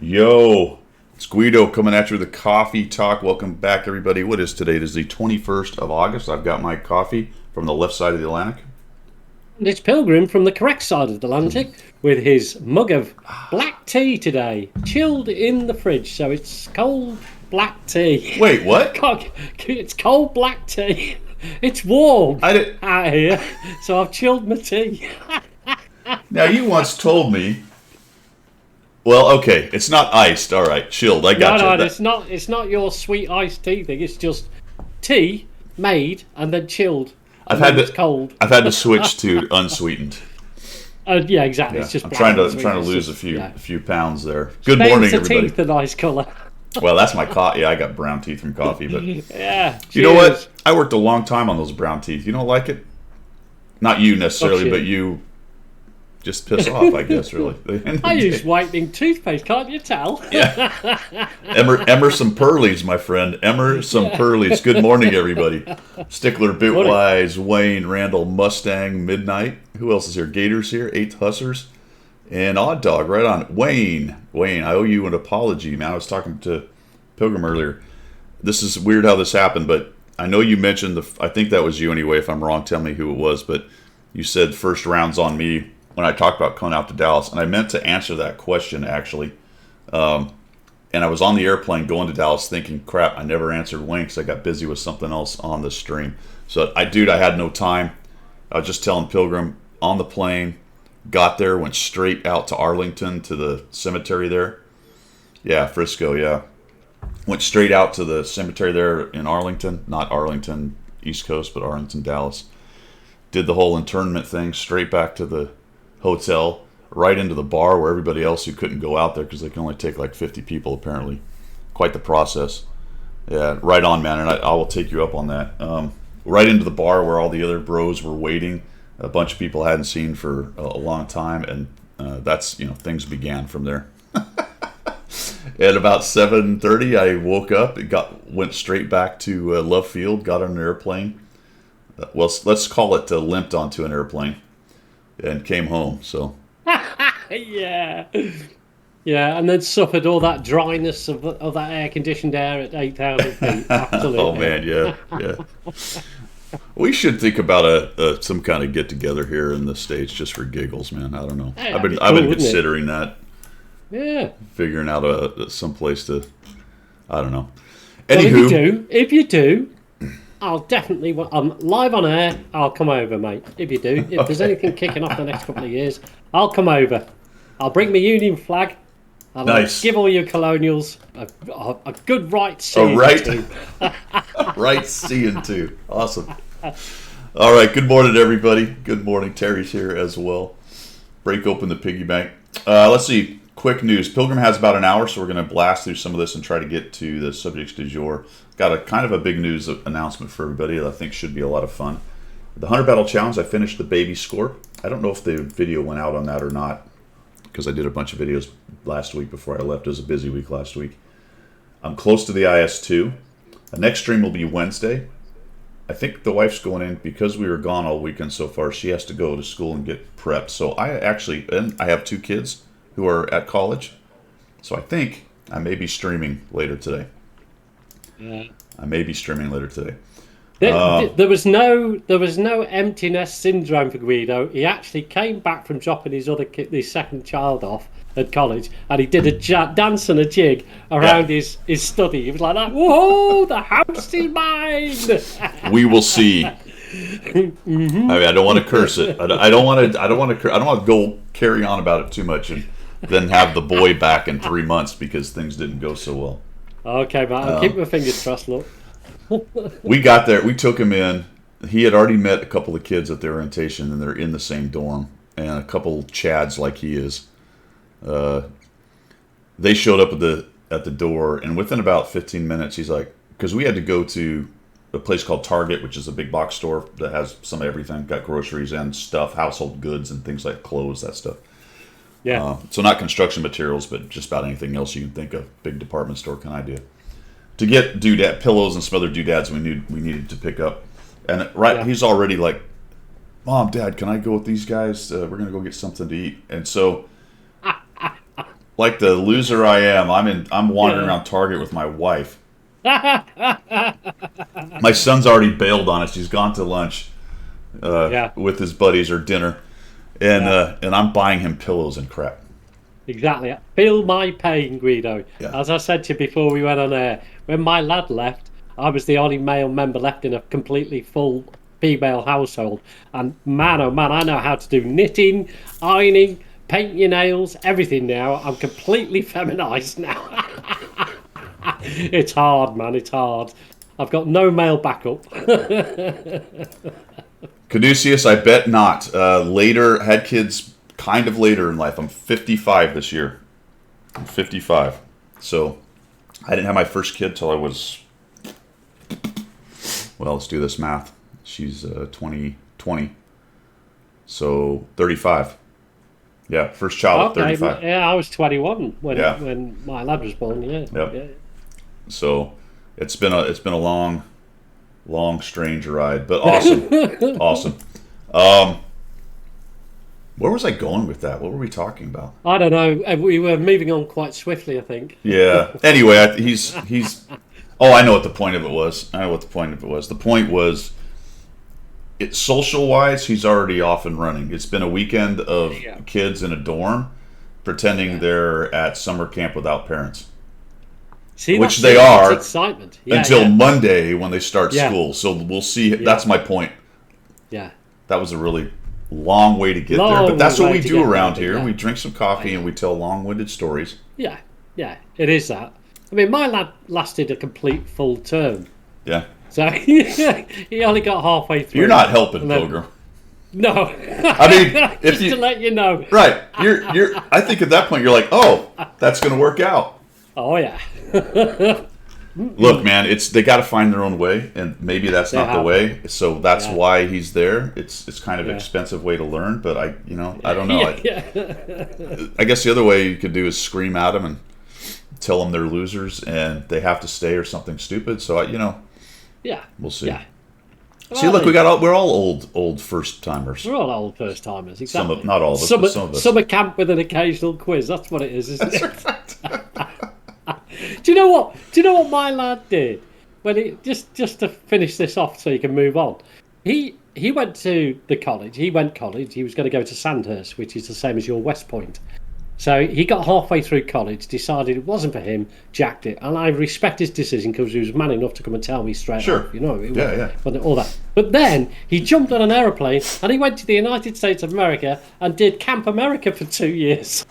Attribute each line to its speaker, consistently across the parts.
Speaker 1: Yo, it's Guido coming at you with a coffee talk. Welcome back, everybody. What is today? It is the 21st of August. I've got my coffee from the left side of the Atlantic.
Speaker 2: And it's Pilgrim from the correct side of the Atlantic with his mug of black tea today, chilled in the fridge. So it's cold black tea.
Speaker 1: Wait, what?
Speaker 2: It's cold black tea. It's warm out here, so I've chilled my tea.
Speaker 1: Now, you once told me. Well, okay, it's not iced. All right, chilled. I got you.
Speaker 2: No, it's not. It's not your sweet iced tea thing. It's just tea made and then chilled. It's cold.
Speaker 1: I've had to switch to unsweetened.
Speaker 2: Yeah, exactly.
Speaker 1: Yeah.
Speaker 2: It's just
Speaker 1: I'm trying to lose a few pounds there. Good
Speaker 2: Stains
Speaker 1: morning,
Speaker 2: the
Speaker 1: everybody.
Speaker 2: teeth a nice colour.
Speaker 1: Well, that's my coffee. Yeah, I got brown teeth from coffee, but
Speaker 2: yeah.
Speaker 1: You know what? I worked a long time on those brown teeth. You don't like it? Not you necessarily, but you just piss off, I guess, really.
Speaker 2: I use whitening toothpaste, can't you tell?
Speaker 1: Yeah. Emerson Pearlies, my friend. Emerson Pearlies. Good morning, everybody. Stickler, Bitwise, Wayne, Randall, Mustang, Midnight. Who else is here? Gators here, 8th Hussers, and Odd Dog right on. Wayne, I owe you an apology, man. I was talking to Pilgrim earlier. This is weird how this happened, but I know you mentioned I think that was you anyway. If I'm wrong, tell me who it was, but you said first round's on me when I talked about coming out to Dallas, and I meant to answer that question, actually. And I was on the airplane going to Dallas thinking, crap, I never answered Wayne because I got busy with something else on the stream. So, I had no time. I was just telling Pilgrim, on the plane, got there, went straight out to Arlington, to the cemetery there. Yeah, Frisco, yeah. Went straight out to the cemetery there in Arlington. Not Arlington, East Coast, but Arlington, Dallas. Did the whole internment thing, straight back to the hotel, right into the bar where everybody else who couldn't go out there because they can only take like 50 people apparently. Quite the process. Yeah, right on, man, and I will take you up on that. Right into the bar where all the other bros were waiting. A bunch of people I hadn't seen for a long time, and that's, things began from there. At about 7:30, I woke up, went straight back to Love Field, got on an airplane. Well, let's call it limped onto an airplane. And came home, so.
Speaker 2: Yeah, and then suffered all that dryness of that air-conditioned air at 8,000 feet. Absolutely.
Speaker 1: Oh man, yeah. We should think about some kind of get-together here in the States just for giggles, man. I don't know.
Speaker 2: Hey,
Speaker 1: I've been considering that.
Speaker 2: Yeah.
Speaker 1: Figuring out some place to. I don't know.
Speaker 2: Well,
Speaker 1: Anywho,
Speaker 2: if you do. I'll definitely, live on air, I'll come over, mate, if you do. If there's anything kicking off the next couple of years, I'll come over. I'll bring my Union flag. I'll give all your colonials a good right seeing to.
Speaker 1: Right seeing to. Awesome. All right, good morning, everybody. Good morning. Terry's here as well. Break open the piggy bank. Let's see. Quick news. Pilgrim has about an hour, so we're going to blast through some of this and try to get to the subjects du jour. Got a kind of a big news announcement for everybody that I think should be a lot of fun. The 100 Battle Challenge, I finished the baby score. I don't know if the video went out on that or not, because I did a bunch of videos last week before I left. It was a busy week last week. I'm close to the IS-2. The next stream will be Wednesday. I think the wife's going in, because we were gone all weekend so far, she has to go to school and get prepped. So I have 2 kids who are at college. So I think I may be streaming later today.
Speaker 2: Yeah.
Speaker 1: I may be streaming later today.
Speaker 2: There was no empty nest syndrome for Guido. He actually came back from dropping his second child off at college, and he did a dance and a jig around his study. He was like that. Whoa, the house is mine.
Speaker 1: We will see. I mean, I don't want to curse it. I don't want to go carry on about it too much and then have the boy back in 3 months because things didn't go so well.
Speaker 2: Okay, man. I'll keep my fingers crossed, look.
Speaker 1: We got there. We took him in. He had already met a couple of kids at the orientation, and they're in the same dorm. And a couple Chads like he is. They showed up at the door, and within about 15 minutes, he's like, because we had to go to a place called Target, which is a big box store that has some of everything, got groceries and stuff, household goods and things like clothes, that stuff.
Speaker 2: Yeah.
Speaker 1: So not construction materials, but just about anything else you can think of. Big department store kind of idea. To get pillows and some other doodads we needed to pick up. And he's already like, Mom, Dad, can I go with these guys? We're going to go get something to eat. And so like the loser I am, I'm wandering around Target with my wife. My son's already bailed on us. He's gone to lunch with his buddies or dinner, and I'm buying him pillows and crap.
Speaker 2: Exactly. Feel my pain, Guido.
Speaker 1: Yeah.
Speaker 2: As I said to you before we went on air, when my lad left, I was the only male member left in a completely full female household. And man, oh man, I know how to do knitting, ironing, paint your nails, everything now. I'm completely feminized now. It's hard, man. It's hard. I've got no male backup.
Speaker 1: Caduceus, I bet not. Later, had kids kind of later in life. I'm 55 this year. I'm 55. So I didn't have my first kid till I was, well, let's do this math. She's 20. So 35. Yeah, first child at 35.
Speaker 2: Yeah, I was 21 when my lad was born. Yeah.
Speaker 1: Yep.
Speaker 2: Yeah.
Speaker 1: So it's been a long, strange ride, but awesome. Awesome. Where was I going with that? What were we talking about?
Speaker 2: I don't know. We were moving on quite swiftly, I think.
Speaker 1: Yeah. Anyway, he's. Oh, I know what the point of it was. The point was, social-wise, he's already off and running. It's been a weekend of kids in a dorm pretending they're at summer camp without parents.
Speaker 2: See,
Speaker 1: which they are
Speaker 2: excitement.
Speaker 1: until Monday when they start school. So we'll see. Yeah. That's my point.
Speaker 2: Yeah.
Speaker 1: That was a really long way to get there. But that's what we do around here. We drink some coffee and we tell long-winded stories.
Speaker 2: Yeah. Yeah. It is that. I mean, my lad lasted a complete full term.
Speaker 1: Yeah.
Speaker 2: So he only got halfway through.
Speaker 1: You're not helping, Pilgrim.
Speaker 2: No.
Speaker 1: I mean, if
Speaker 2: to let you know.
Speaker 1: Right. You're I think at that point you're like, "Oh, that's going to work out."
Speaker 2: Oh yeah.
Speaker 1: Look, man, they got to find their own way, and maybe that's not the way. So that's why he's there. It's kind of an expensive way to learn, but I don't know. I guess the other way you could do is scream at them and tell them they're losers and they have to stay or something stupid. So we'll see. Yeah. See, look, we're all old first timers.
Speaker 2: We're all old first timers. Exactly.
Speaker 1: Not all of us, but some of us.
Speaker 2: Summer camp with an occasional quiz. That's what it is, isn't it? Do you know what my lad did when he just to finish this off so you can move on? He went to the college. He went college. He was going to go to Sandhurst, which is the same as your West Point. So he got halfway through college, decided it wasn't for him, jacked it, and I respect his decision because he was man enough to come and tell me straight off. All that. But then he jumped on an aeroplane and he went to the United States of America and did Camp America for 2 years.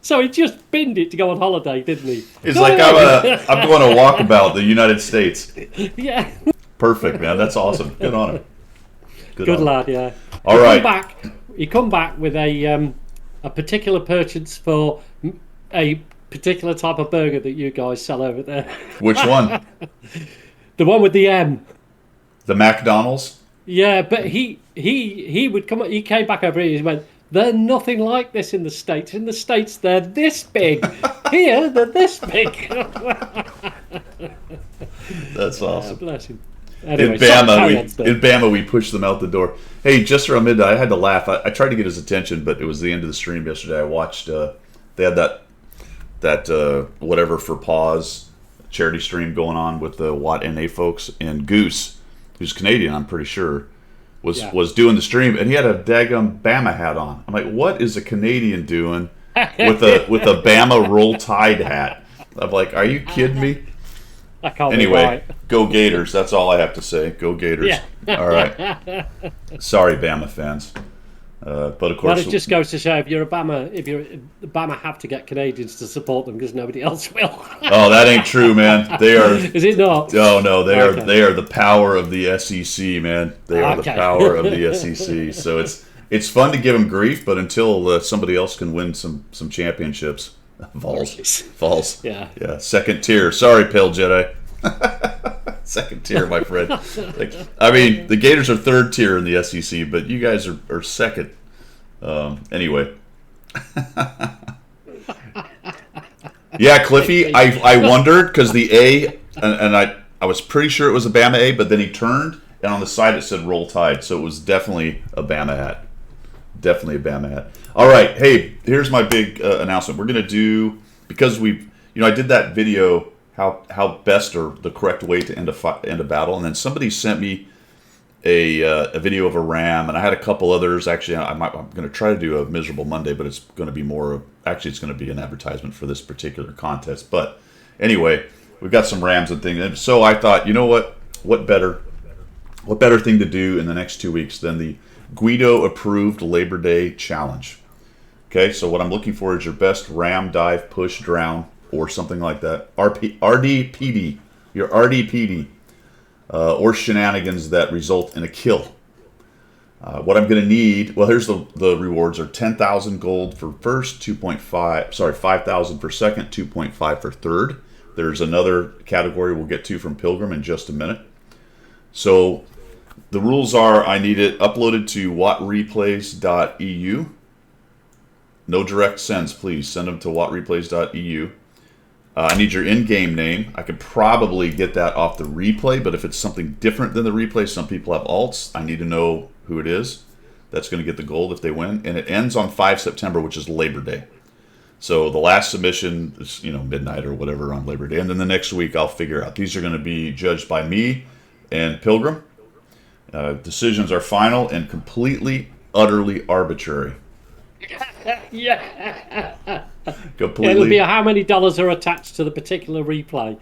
Speaker 2: So he just binned it to go on holiday, didn't he?
Speaker 1: It's like I'm going to walkabout the United States.
Speaker 2: Yeah.
Speaker 1: Perfect, man. That's awesome. Good on him.
Speaker 2: Good lad, yeah.
Speaker 1: All right.
Speaker 2: He come back with a particular purchase for a particular type of burger that you guys sell over there.
Speaker 1: Which one?
Speaker 2: The one with the M.
Speaker 1: The McDonald's?
Speaker 2: Yeah, but he would come. He came back over here. He went, "They're nothing like this in the States. In the States, they're this big. Here, they're this big."
Speaker 1: That's awesome.
Speaker 2: Bless him. Anyway,
Speaker 1: in Bama, we pushed them out the door. Hey, just around midnight, I had to laugh. I tried to get his attention, but it was the end of the stream yesterday. I watched. They had that whatever for pause charity stream going on with the Watt NA folks, and Goose, who's Canadian, I'm pretty sure, was doing the stream, and he had a daggum Bama hat on. I'm like, what is a Canadian doing with a Bama Roll Tide hat? I'm like, are you kidding me? Anyway, go Gators. That's all I have to say. Go Gators. Yeah. All right. Sorry, Bama fans. But of course,
Speaker 2: well, it just goes to show if Bama have to get Canadians to support them because nobody else will.
Speaker 1: Oh, that ain't true, man. They are.
Speaker 2: Is it not?
Speaker 1: Oh no, they are. They are the power of the SEC, man. They are the power of the SEC. So it's fun to give them grief, but until somebody else can win some championships. Vols. Yeah. Second tier. Sorry, Pale Jedi. Second tier, my friend. I mean, the Gators are third tier in the SEC, but you guys are second. Anyway. Yeah, Cliffy. I wondered because the A, and I was pretty sure it was a Bama A, but then he turned, and on the side it said Roll Tide, so it was definitely a Bama hat. Definitely a Bama hat. All right. Hey, here's my big announcement. We're going to do, because I did that video, how best or the correct way to end a battle. And then somebody sent me a video of a ram, and I had a couple others. Actually, I'm going to try to do a Miserable Monday, but it's going to be it's going to be an advertisement for this particular contest. But anyway, we've got some rams and things. And so I thought, you know what? What better thing to do in the next 2 weeks than the Guido-approved Labor Day Challenge? Okay, so what I'm looking for is your best ram, dive, push, drown, or something like that. RDPD, your RDPD, or shenanigans that result in a kill. What I'm going to need, well, here's the rewards are 10,000 gold for first, 5,000 for second, 2.5 for third. There's another category we'll get to from Pilgrim in just a minute. So the rules are, I need it uploaded to whatreplays.eu. No direct sends, please. Send them to whatreplays.eu. I need your in-game name. I could probably get that off the replay, but if it's something different than the replay, some people have alts. I need to know who it is. That's going to get the gold if they win. And it ends on 5 September, which is Labor Day. So the last submission is, midnight or whatever on Labor Day. And then the next week I'll figure out. These are going to be judged by me and Pilgrim. Decisions are final and completely, utterly arbitrary.
Speaker 2: Yeah.
Speaker 1: Completely.
Speaker 2: It'll be how many dollars are attached to the particular replay.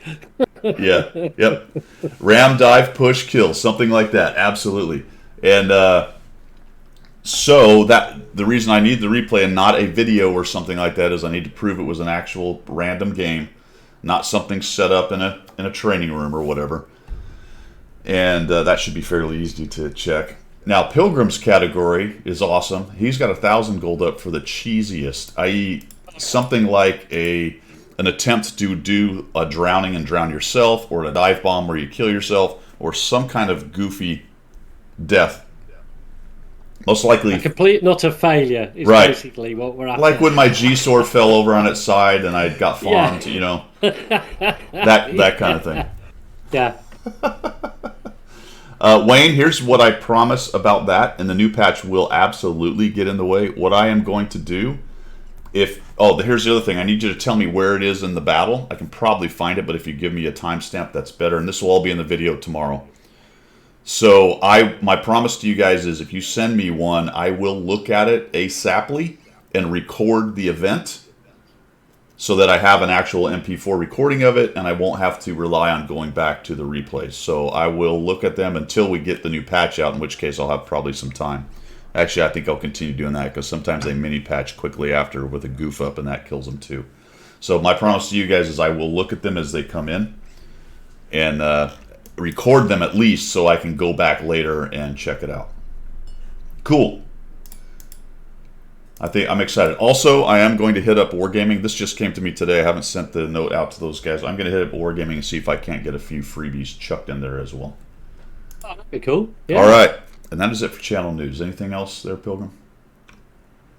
Speaker 1: Yeah. Yep. Ram, dive, push, kill, something like that. Absolutely. And so that the reason I need the replay and not a video or something like that is I need to prove it was an actual random game, not something set up in a training room or whatever. And that should be fairly easy to check. Now, Pilgrim's category is awesome. He's got 1,000 gold up for the cheesiest, i.e. something like an attempt to do a drowning and drown yourself, or a dive bomb where you kill yourself, or some kind of goofy death. Most likely...
Speaker 2: A complete and utter failure is
Speaker 1: right.
Speaker 2: Basically what we're after.
Speaker 1: Like when my G-sword fell over on its side and I got farmed, that kind of thing.
Speaker 2: Yeah.
Speaker 1: Wayne, here's what I promise about that, and the new patch will absolutely get in the way. What I am going to do, here's the other thing. I need you to tell me where it is in the battle. I can probably find it, but if you give me a timestamp, that's better. And this will all be in the video tomorrow. So my promise to you guys is if you send me one, I will look at it ASAPly and record the event so that I have an actual MP4 recording of it, and I won't have to rely on going back to the replays. So I will look at them until we get the new patch out, in which case I'll have probably some time. Actually, I think I'll continue doing that because sometimes they mini patch quickly after with a goof up, and that kills them too. So my promise to you guys is I will look at them as they come in and record them at least so I can go back later and check it out. Cool. I'm excited. Also, I am going to hit up Wargaming. This just came to me today. I haven't sent the note out to those guys. I'm going to hit up Wargaming and see if I can't get a few freebies chucked in there as well.
Speaker 2: Oh, that'd be cool. Yeah.
Speaker 1: All right. And that is it for channel news. Anything else there, Pilgrim?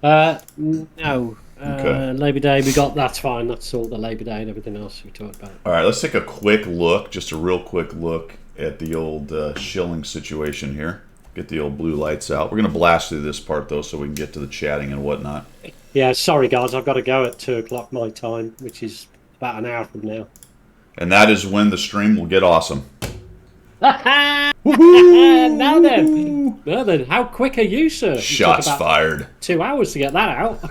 Speaker 2: No.
Speaker 1: Okay.
Speaker 2: Labor Day, that's fine. That's all the Labor Day and everything else we talked about.
Speaker 1: All right, let's take a quick look, just a real quick look at the old shilling situation here. Get the old blue lights out. We're going to blast through this part, though, so we can get to the chatting and whatnot.
Speaker 2: Yeah, sorry, guys. I've got to go at 2 o'clock my time, which is about an hour from now.
Speaker 1: And that is when the stream will get awesome.
Speaker 2: Now then, how quick are you, sir?
Speaker 1: Shots fired.
Speaker 2: 2 hours to get that out.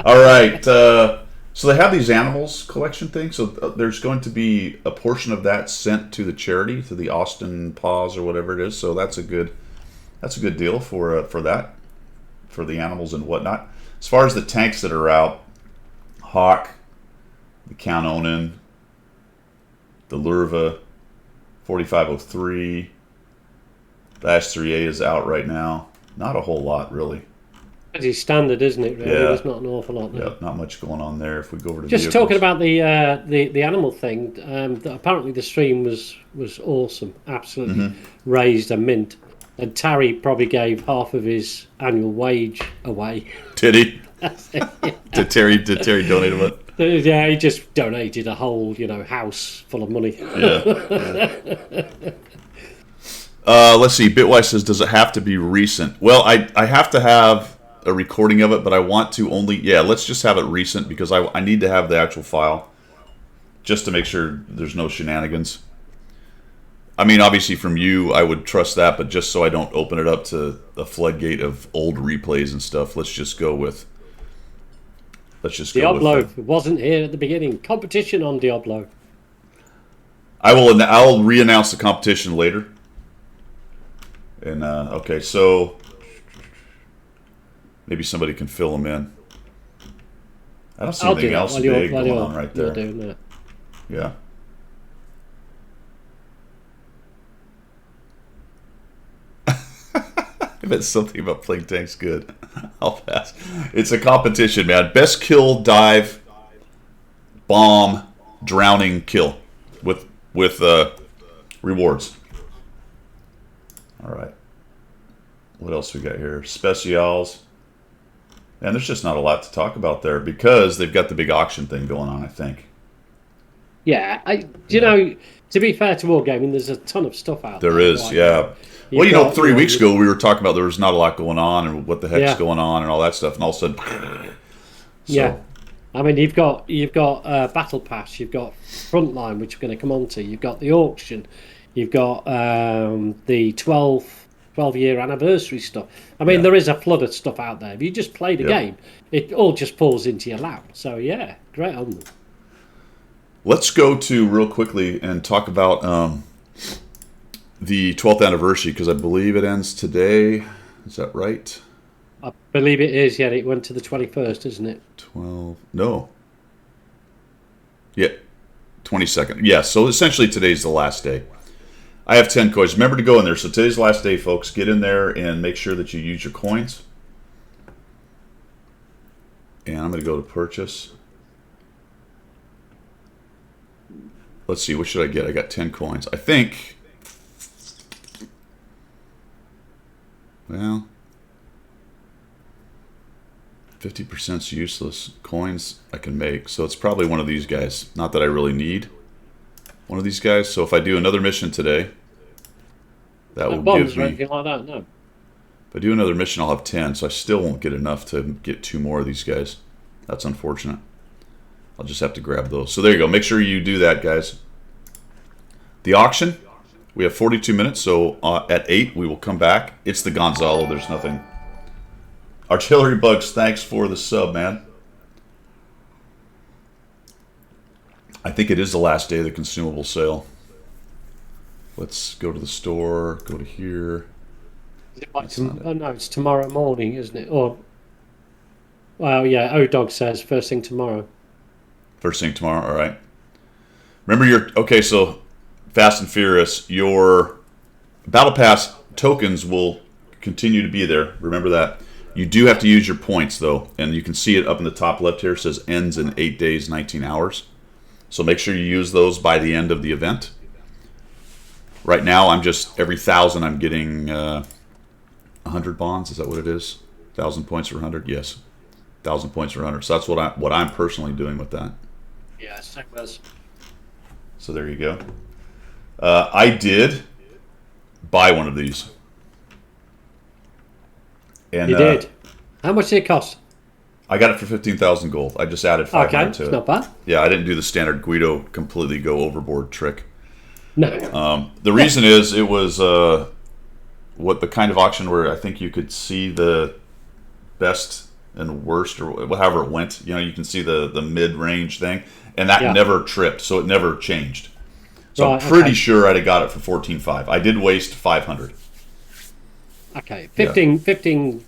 Speaker 1: All right. So they have these animals collection things. So there's going to be a portion of that sent to the charity, to the Austin Paws or whatever it is. So that's a good deal for that, for the animals and whatnot. As far as the tanks that are out, Hawk, the Count Onan, the Lurva, 4503, the Ash-3A is out right now. Not a whole lot, really.
Speaker 2: Pretty standard, isn't it? Really,
Speaker 1: yeah.
Speaker 2: There's not an awful lot there.
Speaker 1: Yeah, not much going on there. If we go over to
Speaker 2: just
Speaker 1: vehicles.
Speaker 2: Talking about the animal thing, apparently the stream was awesome, absolutely raised a mint, and Terry probably gave half of his annual wage away.
Speaker 1: Did he? Did Terry donate a bit?
Speaker 2: Yeah, he just donated a whole house full of money.
Speaker 1: Yeah. Let's see. Bitwise says, does it have to be recent? Well, I have to have a recording of it, but I want to only... Yeah, let's just have it recent because I need to have the actual file just to make sure there's no shenanigans. I mean, obviously from you, I would trust that, but just so I don't open it up to a floodgate of old replays and stuff, let's just go with...
Speaker 2: Diablo wasn't here at the beginning. Competition on Diablo.
Speaker 1: I'll re-announce the competition later. And okay, so maybe somebody can fill them in. I don't see anything else big going on right there.
Speaker 2: Doing that.
Speaker 1: Yeah. I bet something about playing tanks good. I'll pass. It's a competition, man. Best kill, dive, bomb, drowning, kill with rewards. All right. What else we got here? Specials. And there's just not a lot to talk about there because they've got the big auction thing going on, I think.
Speaker 2: Yeah, you know, to be fair to Wargaming, there's a ton of stuff out there.
Speaker 1: There is, yeah. Well, you know, 3 weeks ago we were talking about there was not a lot going on and what the heck's going on and all that stuff, and all of a sudden,
Speaker 2: yeah. I mean, you've got Battle Pass, you've got Frontline, which we're going to come on to. You've got the auction, you've got the 12-year anniversary stuff. I mean, there is a flood of stuff out there. If you just play the game, it all just falls into your lap. So yeah, great on them.
Speaker 1: Let's go to real quickly and talk about the 12th anniversary because I believe it ends today. Is that right?
Speaker 2: I believe it is. Yeah, it went to the 21st, isn't it?
Speaker 1: 12. No. Yeah, 22nd. Yeah, so essentially today's the last day. I have 10 coins. Remember to go in there. So today's the last day, folks. Get in there and make sure that you use your coins. And I'm going to go to purchase. Let's see, what should I get? I got 10 coins. I think, well, 50% is useless. Coins I can make. So it's probably one of these guys. Not that I really need one of these guys. So if I do another mission today, that will give me...
Speaker 2: anything like that? No.
Speaker 1: If I do another mission, I'll have 10. So I still won't get enough to get 2 more of these guys. That's unfortunate. I'll just have to grab those. So there you go. Make sure you do that, guys. The auction, we have 42 minutes, so at 8 we will come back. It's the Gonzalo. There's nothing. Artillery Bugs, thanks for the sub, man. I think it is the last day of the consumable sale. Let's go to the store, go to here.
Speaker 2: Oh, no, it's tomorrow morning, isn't it? Or, well, yeah, O-Dog says first thing tomorrow.
Speaker 1: First thing tomorrow, all right. Remember okay, so Fast and Furious, your Battle Pass tokens will continue to be there. Remember that. You do have to use your points, though, and you can see it up in the top left here. It says ends in 8 days, 19 hours. So make sure you use those by the end of the event. Right now, I'm just, every 1,000, I'm getting 100 bonds. Is that what it is? 1,000 points for 100? Yes. 1,000 points for 100. So that's what I'm personally doing with that.
Speaker 2: Yeah, same as.
Speaker 1: So there you go. I did buy one of these. And,
Speaker 2: you did? How much did it cost?
Speaker 1: I got it for 15,000 gold. I just added 500 to it.
Speaker 2: Not bad.
Speaker 1: Yeah, I didn't do the standard Guido completely go overboard trick.
Speaker 2: No.
Speaker 1: The reason is it was what the kind of auction where I think you could see the best and worst or however it went. You know, you can see the mid-range thing. And that never tripped, so it never changed. So I'm pretty sure I'd have got it for 14.5. I did waste 500.
Speaker 2: Okay, 15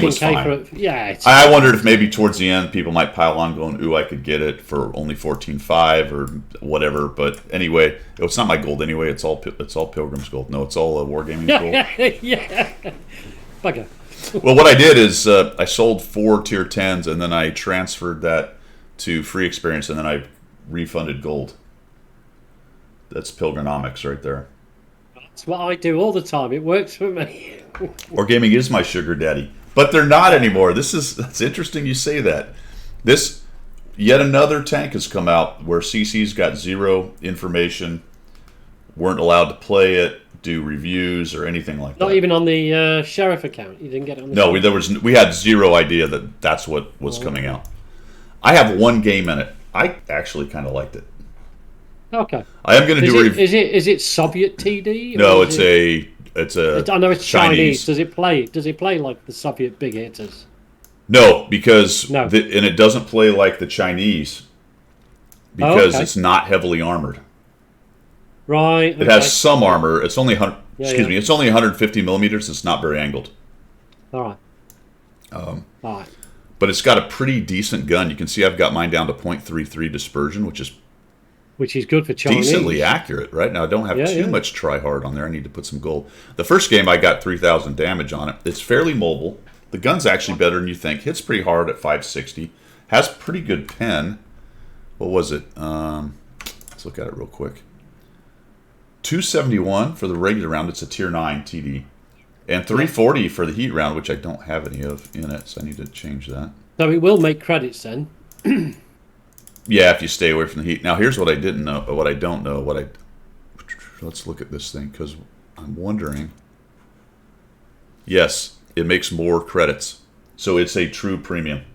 Speaker 1: was fine.
Speaker 2: Yeah.
Speaker 1: I wondered if maybe towards the end people might pile on going, ooh, I could get it for only 14.5 or whatever. But anyway, it's not my gold anyway. It's all Pilgrim's gold. No, it's all Wargaming gold.
Speaker 2: Yeah. Bugger.
Speaker 1: Well, what I did is I sold 4 tier 10s and then I transferred that to free experience and then I refunded gold. That's Pilgronomics right there.
Speaker 2: That's what I do all the time. It works for me.
Speaker 1: Wargaming is my sugar daddy. But they're not anymore. That's interesting you say that. Yet another tank has come out where CC's got 0 information, weren't allowed to play it, do reviews or anything like
Speaker 2: Not
Speaker 1: that.
Speaker 2: even on the sheriff account. You didn't get it on the
Speaker 1: No,
Speaker 2: sheriff?
Speaker 1: we had zero idea that that's what was coming out. I have one game in it. I actually kind of liked it.
Speaker 2: Okay.
Speaker 1: I am going to do a review.
Speaker 2: Is it Soviet TD?
Speaker 1: No,
Speaker 2: or
Speaker 1: it's
Speaker 2: is
Speaker 1: a.
Speaker 2: I know it's Chinese. Does it play like the Soviet big hitters?
Speaker 1: No, because
Speaker 2: No.
Speaker 1: and it doesn't play like the Chinese because
Speaker 2: okay.
Speaker 1: it's not heavily armored.
Speaker 2: Right.
Speaker 1: It has some armor. It's only
Speaker 2: Yeah.
Speaker 1: It's only 150 millimeters. It's not very angled.
Speaker 2: All right. All right.
Speaker 1: But it's got a pretty decent gun. You can see I've got mine down to .33 dispersion, which is
Speaker 2: Which is good for Chinese.
Speaker 1: decently accurate. Right now, I don't have too
Speaker 2: Yeah.
Speaker 1: much try hard on there. I need to put some gold. The first game, I got 3,000 damage on it. It's fairly mobile. The gun's actually better than you think. Hits pretty hard at 560. Has pretty good pen. What was it? Let's look at it real quick. 271 for the regular round. It's a tier 9 TD. And 340 for the heat round, which I don't have any of in it, so I need to change that.
Speaker 2: So it will make credits then.
Speaker 1: Yeah, if you stay away from the heat. Now, here's what I didn't know, what I don't know. Let's look at this thing, because I'm wondering. Yes, it makes more credits. So it's a true premium.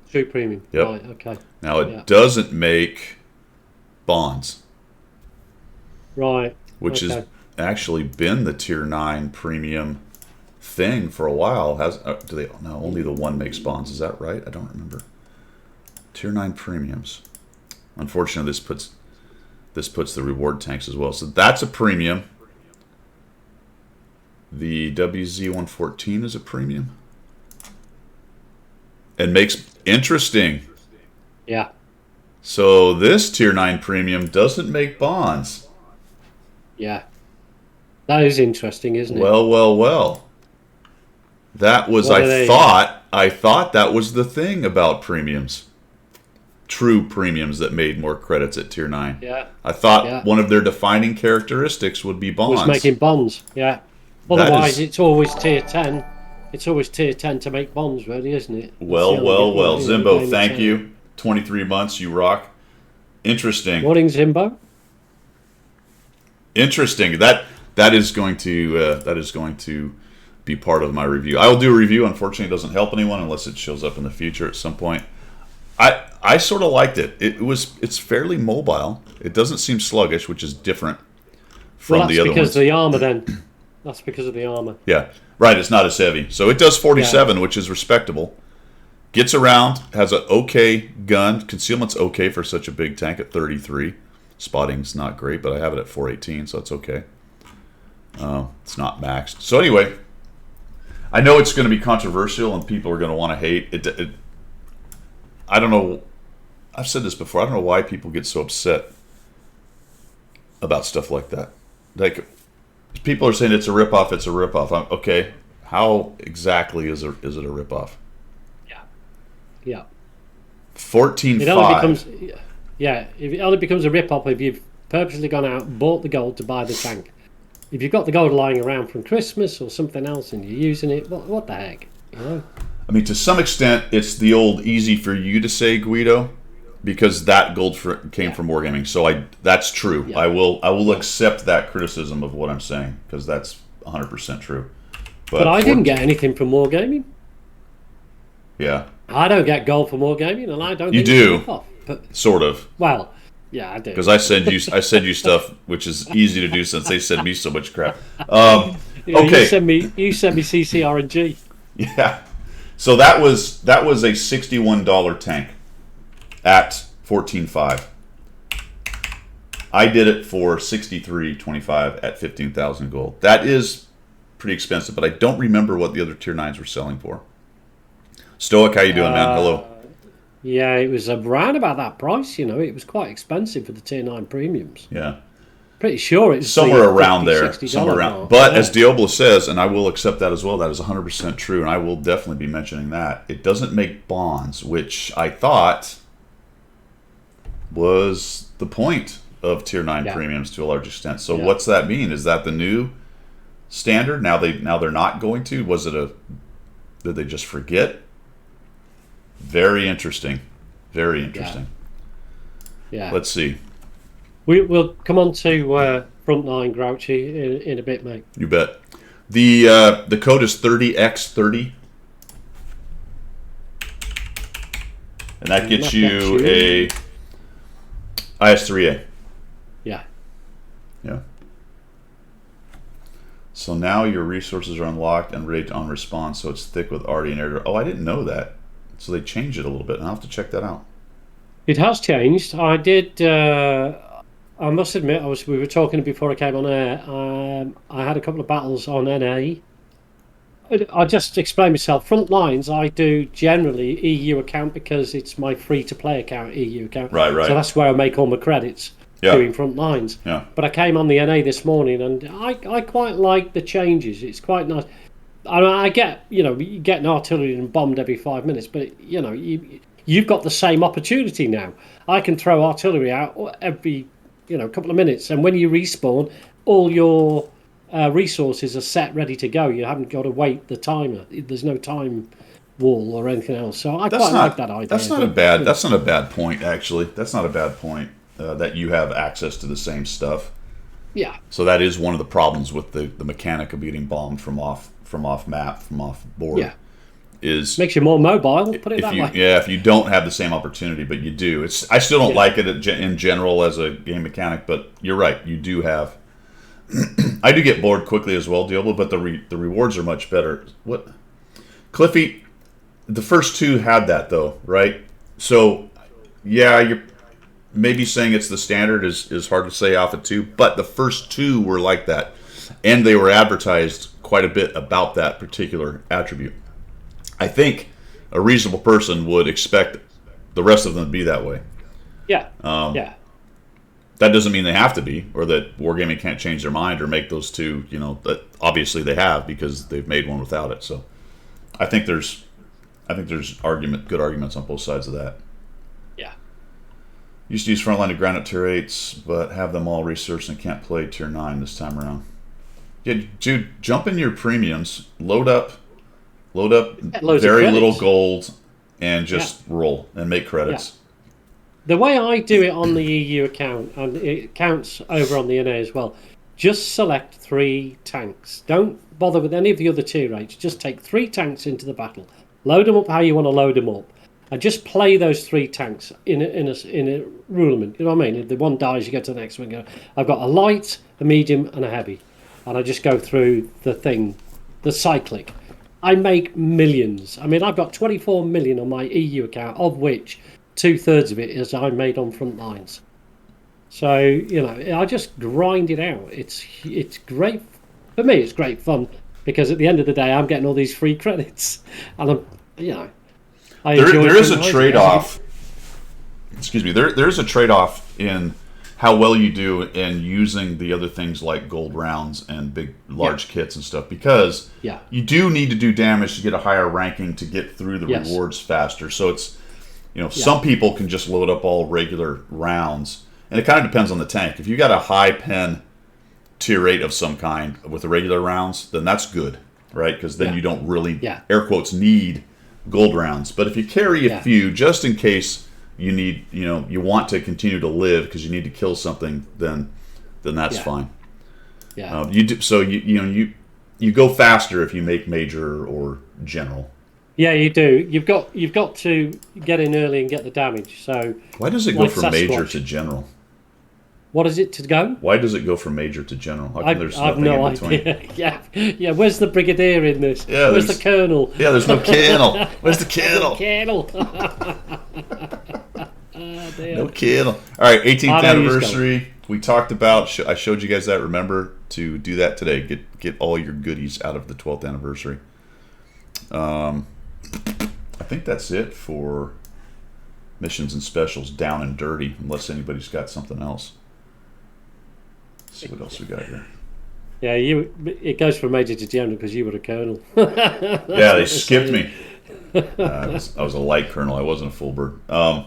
Speaker 2: True premium.
Speaker 1: Yep.
Speaker 2: Right. Okay.
Speaker 1: Now, it doesn't make bonds,
Speaker 2: Right.
Speaker 1: which has actually been the tier 9 premium thing for a while. No, only the one makes bonds. Is that right? I don't remember. Tier 9 premiums. Unfortunately, this puts the reward tanks as well. So that's a premium. The WZ-114 is a premium. And makes interesting.
Speaker 2: Yeah.
Speaker 1: So this tier 9 premium doesn't make bonds.
Speaker 2: Yeah. That is interesting, isn't it?
Speaker 1: Well. That was, I thought that was the thing about premiums. True premiums that made more credits at tier 9.
Speaker 2: Yeah.
Speaker 1: I thought one of their defining characteristics would be bonds.
Speaker 2: Was making bonds, yeah. Otherwise, it's always tier 10. It's always tier 10 to make bonds, really, isn't it?
Speaker 1: Well. Zimbo, thank you. 23 months, you rock. Interesting.
Speaker 2: Morning, Zimbo.
Speaker 1: Interesting. That is going to be part of my review. I will do a review. Unfortunately, it doesn't help anyone unless it shows up in the future at some point. I sort of liked it. It's fairly mobile. It doesn't seem sluggish, which is different from the other ones.
Speaker 2: That's because of the armor, then. That's because of the armor.
Speaker 1: Yeah, right. It's not as heavy, so it does 47, which is respectable. Gets around, has an okay gun. Concealment's okay for such a big tank at 33. Spotting's not great, but I have it at 418, so it's okay. It's not maxed. So anyway, I know it's going to be controversial and people are going to want to hate it. I don't know. I've said this before. I don't know why people get so upset about stuff like that. Like, people are saying it's a ripoff. It's a ripoff. Okay, how exactly is it a ripoff?
Speaker 2: Yeah.
Speaker 1: 14.5.
Speaker 2: It only becomes it only becomes a rip-off if you've purposely gone out and bought the gold to buy the tank. If you've got the gold lying around from Christmas or something else and you're using it, what the heck? You know?
Speaker 1: I mean, to some extent, it's the old easy for you to say, Guido, because that gold came from Wargaming. So that's true. Yeah. I will accept that criticism of what I'm saying because that's 100% true.
Speaker 2: But I didn't get anything from Wargaming.
Speaker 1: Yeah.
Speaker 2: I don't get gold from Wargaming, and I don't.
Speaker 1: You do,
Speaker 2: but,
Speaker 1: sort of.
Speaker 2: Well, yeah, I do.
Speaker 1: Because I send you stuff which is easy to do since they send me so much crap. Okay.
Speaker 2: You send me CCRNG.
Speaker 1: Yeah. So that was a $61 tank at 14.5. I did it for $63.25 at 15,000 gold. That is pretty expensive, but I don't remember what the other tier 9s were selling for. Stoic, how you doing, man? Hello.
Speaker 2: Yeah, it was around about that price. You know, it was quite expensive for the tier 9 premiums.
Speaker 1: Yeah.
Speaker 2: Pretty sure it's
Speaker 1: somewhere around there. Somewhere around.
Speaker 2: Mark.
Speaker 1: But as Diablo says, and I will accept that as well, that is 100% true, and I will definitely be mentioning that. It doesn't make bonds, which I thought was the point of tier 9 premiums to a large extent. So what's that mean? Is that the new standard? Now they're not going to? Did they just forget? Very interesting. Very interesting.
Speaker 2: Yeah.
Speaker 1: Let's see.
Speaker 2: We'll come on to Frontline Grouchy in a bit, mate.
Speaker 1: You bet. The code is 30x30, and that gets you a IS3A.
Speaker 2: Yeah.
Speaker 1: Yeah. So now your resources are unlocked and ready on respawn, so it's thick with Arty and Air. Oh, I didn't know that. So they changed it a little bit, and I'll have to check that out.
Speaker 2: It has changed. I did. I must admit, we were talking before I came on air. I had a couple of battles on NA. I just explain myself. Front lines, I do generally EU account because it's my free-to-play account, EU account.
Speaker 1: Right.
Speaker 2: So that's where I make all my credits.
Speaker 1: Yeah.
Speaker 2: Doing front lines.
Speaker 1: Yeah.
Speaker 2: But I came on the NA this morning, and I quite like the changes. It's quite nice. I get, you get an artillery and bombed every 5 minutes, but you've got the same opportunity now. I can throw artillery out every couple of minutes, and when you respawn, all your resources are set ready to go. You haven't got to wait the timer. There's no time wall or anything else. So I quite like that idea.
Speaker 1: That's not a bad point, actually. That's not a bad point. That you have access to the same stuff.
Speaker 2: Yeah.
Speaker 1: So that is one of the problems with the mechanic of getting bombed from off map, from off board.
Speaker 2: Yeah.
Speaker 1: Is
Speaker 2: makes you more mobile. Put it that way.
Speaker 1: Yeah, if you don't have the same opportunity, but you do. I still don't like it in general as a game mechanic, but you're right. You do have. I do get bored quickly as well, Diablo, but the rewards are much better. What, Cliffy? The first two had that though, right? So, yeah, you're. Maybe saying it's the standard is hard to say off at 2, but the first 2 were like that. And they were advertised quite a bit about that particular attribute. I think a reasonable person would expect the rest of them to be that way.
Speaker 2: Yeah. Yeah.
Speaker 1: That doesn't mean they have to be, or that Wargaming can't change their mind or make those 2, that obviously they have because they've made one without it. So I think there's good arguments on both sides of that. Used to use frontline to grind up tier 8s, but have them all researched and can't play tier 9 this time around. Yeah, dude, jump in your premiums, load up very little gold, and just roll and make credits.
Speaker 2: Yeah. The way I do it on the EU account, and it counts over on the NA as well, just select 3 tanks. Don't bother with any of the other tier 8s. Just take 3 tanks into the battle. Load them up how you want to load them up. And just play those 3 tanks in a rulement. You know what I mean? If the one dies, you go to the next one. Go, I've got a light, a medium, and a heavy. And I just go through the cyclic. I make millions. I mean, I've got 24 million on my EU account, of which 2/3 of it is I made on front lines. So, I just grind it out. It's great. For me, it's great fun because at the end of the day, I'm getting all these free credits. And I'm,
Speaker 1: there is a trade-off. Excuse me. There is a trade-off in how well you do in using the other things like gold rounds and large kits and stuff, because you do need to do damage to get a higher ranking to get through the rewards faster. So it's some people can just load up all regular rounds, and it kind of depends on the tank. If you got a high pen tier 8 of some kind with the regular rounds, then that's good, right? Because then you don't really air quotes need gold rounds. But if you carry a few just in case you need, you want to continue to live because you need to kill something, then that's fine.
Speaker 2: Yeah.
Speaker 1: You do, so you go faster if you make major or general.
Speaker 2: Yeah, you do. You've got to get in early and get the damage. So
Speaker 1: why does it go from major to general?
Speaker 2: What is it to go?
Speaker 1: Why does it go from major to general? How come there's
Speaker 2: I've
Speaker 1: nothing
Speaker 2: no
Speaker 1: in between?
Speaker 2: idea. Yeah. Where's the brigadier in this?
Speaker 1: Yeah,
Speaker 2: where's the colonel?
Speaker 1: Yeah, there's no colonel. Where's the colonel? No colonel. All right, 18th anniversary. We talked about. I showed you guys that. Remember to do that today. Get all your goodies out of the 12th anniversary. I think that's it for missions and specials down and dirty, unless anybody's got something else. Let's see what else we got here.
Speaker 2: Yeah, it goes from major to general because you were a colonel.
Speaker 1: Yeah, they skipped me. I was a light colonel. I wasn't a full bird. I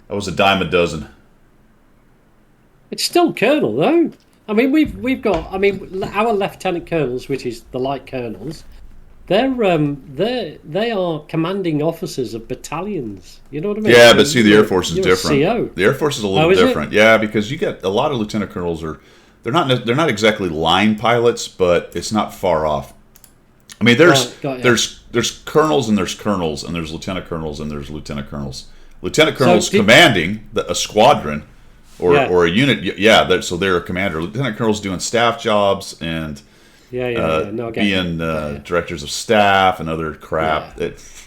Speaker 1: was a dime a dozen.
Speaker 2: It's still colonel though. I mean, we've got. I mean, our lieutenant colonels, which is the light colonels, they are commanding officers of battalions. You know what I mean?
Speaker 1: Yeah, but see, the Air Force is
Speaker 2: You're
Speaker 1: different.
Speaker 2: A CO.
Speaker 1: The Air Force is a little
Speaker 2: is it?
Speaker 1: different. Yeah, because you get a lot of lieutenant colonels they're not exactly line pilots, but it's not far off. I mean, there's colonels and there's colonels and there's lieutenant colonels and there's lieutenant colonels. Lieutenant colonels commanding a squadron or a unit. Yeah, so they're a commander. Lieutenant colonels doing staff jobs and being directors of staff and other crap. Chief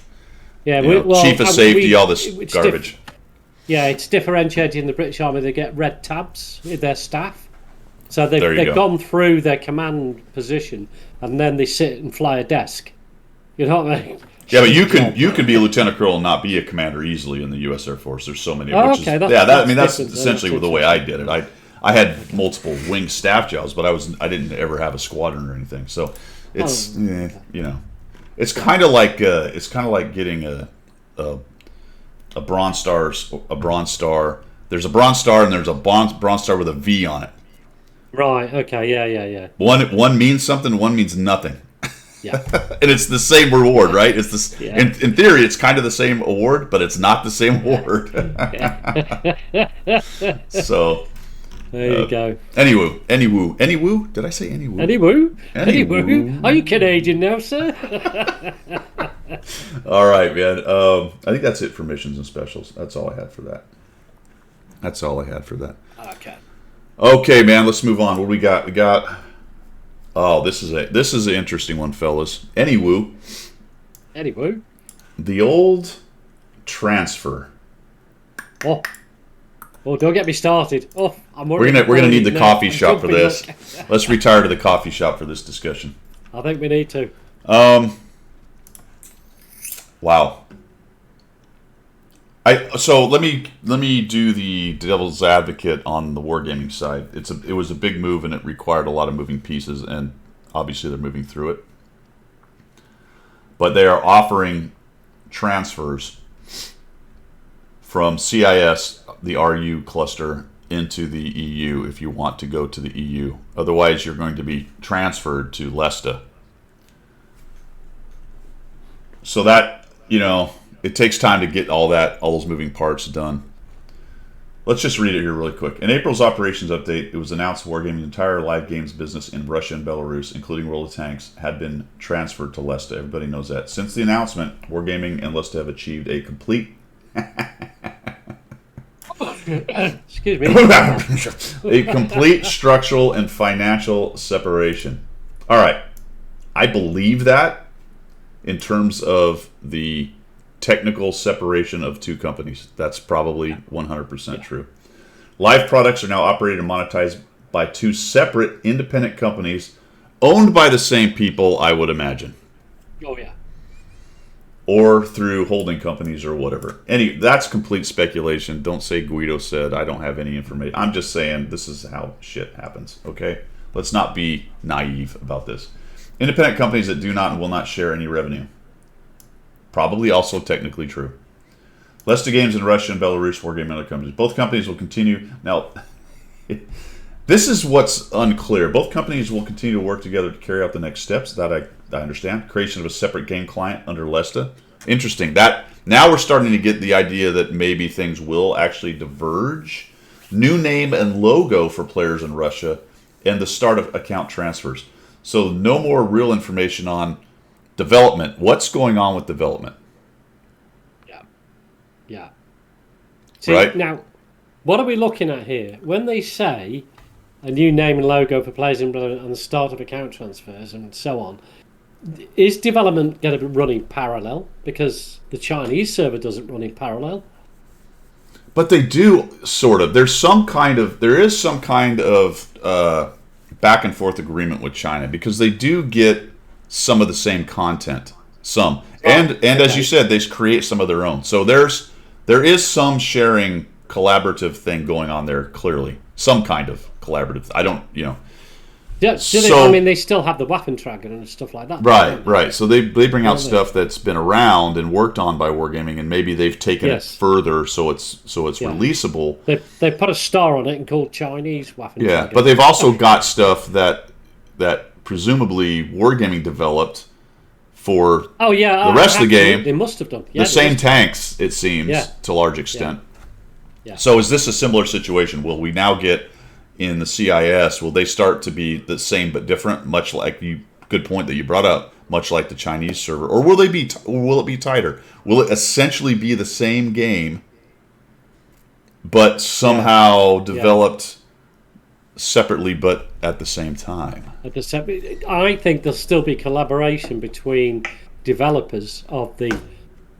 Speaker 1: of safety, all this garbage.
Speaker 2: It's differentiating the British Army. They get red tabs with their staff. So they've gone through their command position, and then they sit and fly a desk. You know what I mean?
Speaker 1: Yeah, but you can be a lieutenant colonel and not be a commander easily in the U.S. Air Force. There's so many. That's essentially the way I did it. I had multiple wing staff jobs, but I didn't ever have a squadron or anything. So it's it's kind of like getting a Bronze Star. There's a Bronze Star and there's a Bronze Star with a V on it.
Speaker 2: Right. Okay. Yeah.
Speaker 1: One means something. One means nothing.
Speaker 2: Yeah.
Speaker 1: And it's the same reward, right? It's this. Yeah. In theory, it's kind of the same award, but it's not the same award. So.
Speaker 2: There you go.
Speaker 1: Anywoo. Did I say anywoo?
Speaker 2: Anywoo. Are you Canadian now, sir?
Speaker 1: All right, man. I think that's it for missions and specials. That's all I had for that. Okay, man. Let's move on. What do we got? We got. Oh, this is an interesting one, fellas. Anywoo. The old transfer.
Speaker 2: Oh, don't get me started. Oh,
Speaker 1: we're gonna need the coffee shop for this. Let's retire to the coffee shop for this discussion.
Speaker 2: I think we need to.
Speaker 1: Wow. So let me do the devil's advocate on the wargaming side. It was a big move and it required a lot of moving pieces, and obviously they're moving through it. But they are offering transfers from CIS, the RU cluster, into the EU if you want to go to the EU. Otherwise, you're going to be transferred to Lesta. So that, it takes time to get all those moving parts done. Let's just read it here really quick. In April's operations update, it was announced Wargaming's entire live games business in Russia and Belarus, including World of Tanks, had been transferred to Lesta. Everybody knows that. Since the announcement, Wargaming and Lesta have achieved a complete...
Speaker 2: Excuse me.
Speaker 1: a complete structural and financial separation. All right. I believe that in terms of the technical separation of two companies. That's probably 100% true. Live products are now operated and monetized by two separate independent companies owned by the same people, I would imagine.
Speaker 2: Oh, yeah.
Speaker 1: Or through holding companies or whatever. That's complete speculation. Don't say Guido said. I don't have any information. I'm just saying this is how shit happens, okay? Let's not be naive about this. Independent companies that do not and will not share any revenue. Probably also technically true. Lesta Games in Russia and Belarus, Wargaming other companies. Both companies will continue. Now, this is what's unclear. Both companies will continue to work together to carry out the next steps. That I understand. Creation of a separate game client under Lesta. Interesting. That now we're starting to get the idea that maybe things will actually diverge. New name and logo for players in Russia, and the start of account transfers. So no more real information on development. What's going on with development?
Speaker 2: Yeah. See,
Speaker 1: right?
Speaker 2: Now, what are we looking at here? When they say a new name and logo for players in and the start of account transfers and so on, is development going to be running parallel? Because the Chinese server doesn't run in parallel.
Speaker 1: But they do, sort of. There is some kind of back and forth agreement with China, because they do get some of the same content. Some. And as you said, they create some of their own. So there is some sharing collaborative thing going on there, clearly. Some kind of collaborative. I don't,
Speaker 2: Yeah, they still have the Waffentrager and stuff like that.
Speaker 1: Right. So they bring out stuff that's been around and worked on by Wargaming, and maybe they've taken it further so it's releasable.
Speaker 2: They put a star on it and called Chinese Waffentrager.
Speaker 1: Yeah, but they've also got stuff that presumably Wargaming developed for
Speaker 2: Oh yeah,
Speaker 1: the rest of the game.
Speaker 2: They must have done. Yeah,
Speaker 1: the same tanks, it seems,
Speaker 2: Yeah.
Speaker 1: to a large extent.
Speaker 2: Yeah.
Speaker 1: So is this a similar situation? Will we now get in the CIS? Will they start to be the same but different? Much like good point that you brought up. Much like the Chinese server, or will they be? Or will it be tighter? Will it essentially be the same game, but somehow developed separately, but at the same time?
Speaker 2: I think there'll still be collaboration between developers of the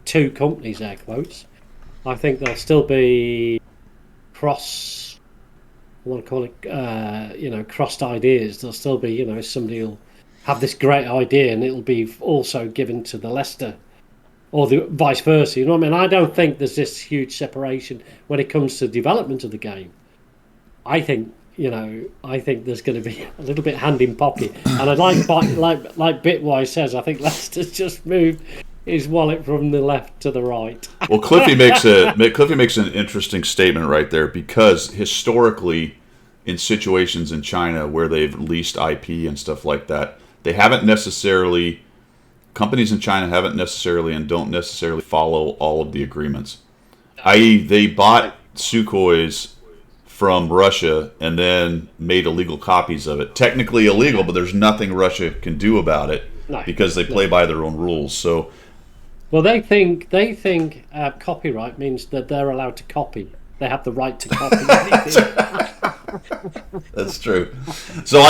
Speaker 2: two companies, air quotes. I think there'll still be cross. I want to call it, crossed ideas. There'll still be, somebody will have this great idea and it'll be also given to the Leicester, or the vice versa. You know what I mean? I don't think there's this huge separation when it comes to development of the game. I think there's going to be a little bit hand in pocket, and I'd like Bitwise says, I think Leicester's just moved his wallet from the left to the right.
Speaker 1: Well, Cliffy makes an interesting statement right there, because historically, in situations in China where they've leased IP and stuff like that, companies in China haven't necessarily and don't necessarily follow all of the agreements. I.e., they bought Sukhois from Russia and then made illegal copies of it. Technically illegal, but there's nothing Russia can do about it because they play by their own rules. So,
Speaker 2: well, they think copyright means that they're allowed to copy. They have the right to copy anything.
Speaker 1: That's true. So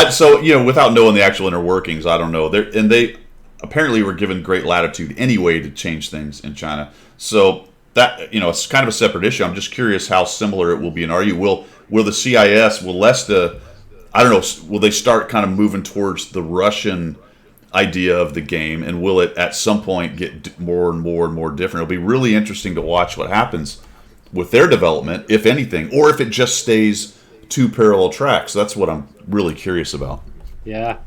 Speaker 1: without knowing the actual inner workings, I don't know. They apparently were given great latitude anyway to change things in China. So that it's kind of a separate issue. I'm just curious how similar it will be. And will the CIS, will Leicester, I don't know, will they start kind of moving towards the Russian idea of the game, and will it at some point get more and more and more different? It'll be really interesting to watch what happens with their development, if anything, or if it just stays two parallel tracks. That's what I'm really curious about.
Speaker 2: Yeah.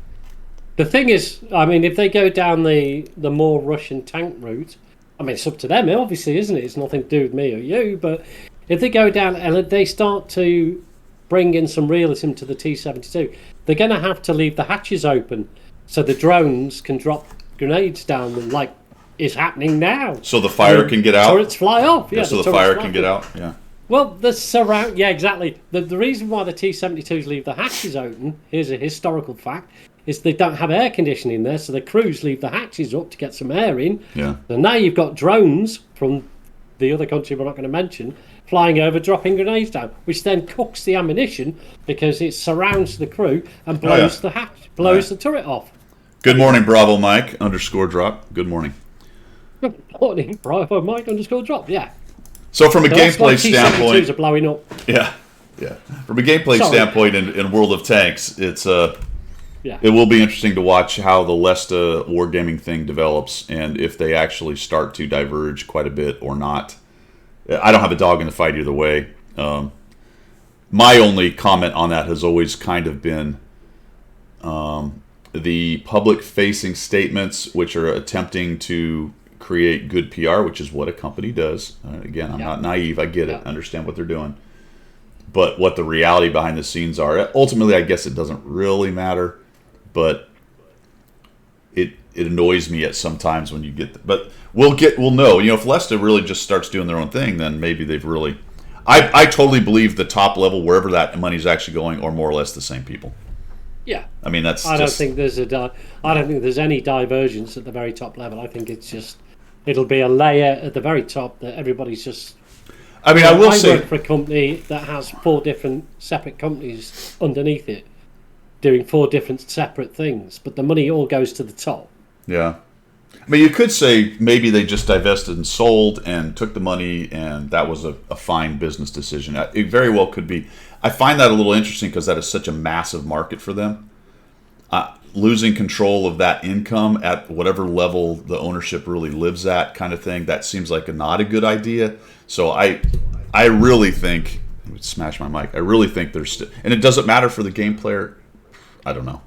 Speaker 2: The thing is, I mean, if they go down the more Russian tank route, I mean, it's up to them, obviously, isn't it? It's nothing to do with me or you, but if they go down and they start to bring in some realism to the T-72, they're going to have to leave the hatches open so the drones can drop grenades down them, like is happening now.
Speaker 1: So the fire can get out?
Speaker 2: Turrets fly off. Yeah,
Speaker 1: so the fire can get out? Yeah.
Speaker 2: Well, yeah, exactly. The reason why the T-72s leave the hatches open, here's a historical fact, is they don't have air conditioning there, so the crews leave the hatches up to get some air in.
Speaker 1: Yeah.
Speaker 2: And now you've got drones from the other country we're not going to mention flying over, dropping grenades down, which then cooks the ammunition because it surrounds the crew and blows the turret off.
Speaker 1: Good morning, Bravo Mike _drop. Good morning.
Speaker 2: Good morning, Bravo Mike _drop. Yeah.
Speaker 1: So from a gameplay standpoint,
Speaker 2: T-72s are blowing up.
Speaker 1: Yeah. From a gameplay standpoint in World of Tanks, it will be interesting to watch how the Leicester wargaming thing develops, and if they actually start to diverge quite a bit or not. I don't have a dog in the fight either way. My only comment on that has always kind of been the public-facing statements, which are attempting to create good PR, which is what a company does. Again, I'm not naive. I get it. I understand what they're doing. But what the reality behind the scenes are, ultimately, I guess it doesn't really matter. But it annoys me at sometimes when you get. But we'll know. If Leicester really just starts doing their own thing, then maybe they've really. I totally believe the top level, wherever that money's actually going, are more or less the same people.
Speaker 2: Yeah.
Speaker 1: I mean, that's.
Speaker 2: I don't think there's any divergence at the very top level. I think it's just it'll be a layer at the very top that everybody's just.
Speaker 1: I mean, I
Speaker 2: work for a company that has 4 different separate companies underneath it, doing 4 different separate things, but the money all goes to the top.
Speaker 1: Yeah. I mean, you could say maybe they just divested and sold and took the money, and that was a fine business decision. It very well could be. I find that a little interesting because that is such a massive market for them. Losing control of that income at whatever level the ownership really lives at, kind of thing, that seems like not a good idea. So I really think, smash my mic, I really think there's, and it doesn't matter for the game player. I don't know.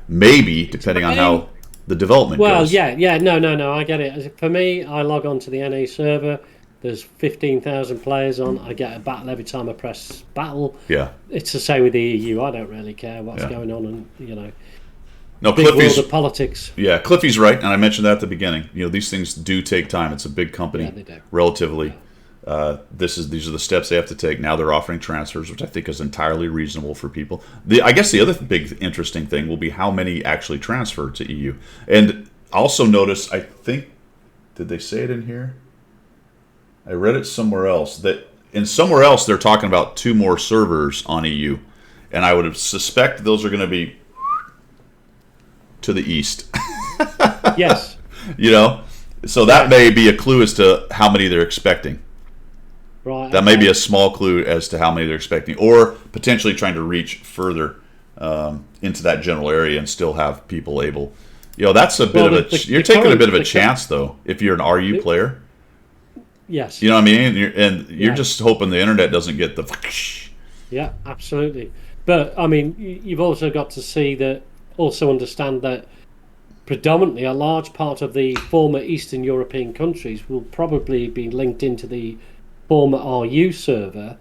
Speaker 1: Maybe, depending on how the development goes.
Speaker 2: Well, no, I get it. For me, I log on to the NA server. There's 15,000 players on. I get a battle every time I press battle.
Speaker 1: Yeah.
Speaker 2: It's the same with the EU. I don't really care what's going on, and
Speaker 1: No,
Speaker 2: big world
Speaker 1: Cliffy's
Speaker 2: of politics.
Speaker 1: yeah, Cliffy's right, and I mentioned that at the beginning. These things do take time. It's a big company,
Speaker 2: Yeah, they do.
Speaker 1: relatively. These are the steps they have to take. Now they're offering transfers, which I think is entirely reasonable for people. I guess the other big interesting thing will be how many actually transfer to EU. And also notice, I think, did they say it in here? I read it somewhere else somewhere else they're talking about 2 more servers on EU, and I would suspect those are going to be to the east.
Speaker 2: Yes.
Speaker 1: So that may be a clue as to how many they're expecting.
Speaker 2: Right.
Speaker 1: That may be a small clue as to how many they're expecting, or potentially trying to reach further into that general area and still have people able. That's a bit you're taking a bit of a chance, though, if you're an RU player.
Speaker 2: Yes.
Speaker 1: You know what I mean? You're just hoping the internet doesn't get the.
Speaker 2: Yeah, absolutely. But I mean, you've also got to see that, also understand that predominantly a large part of the former Eastern European countries will probably be linked into the former RU server,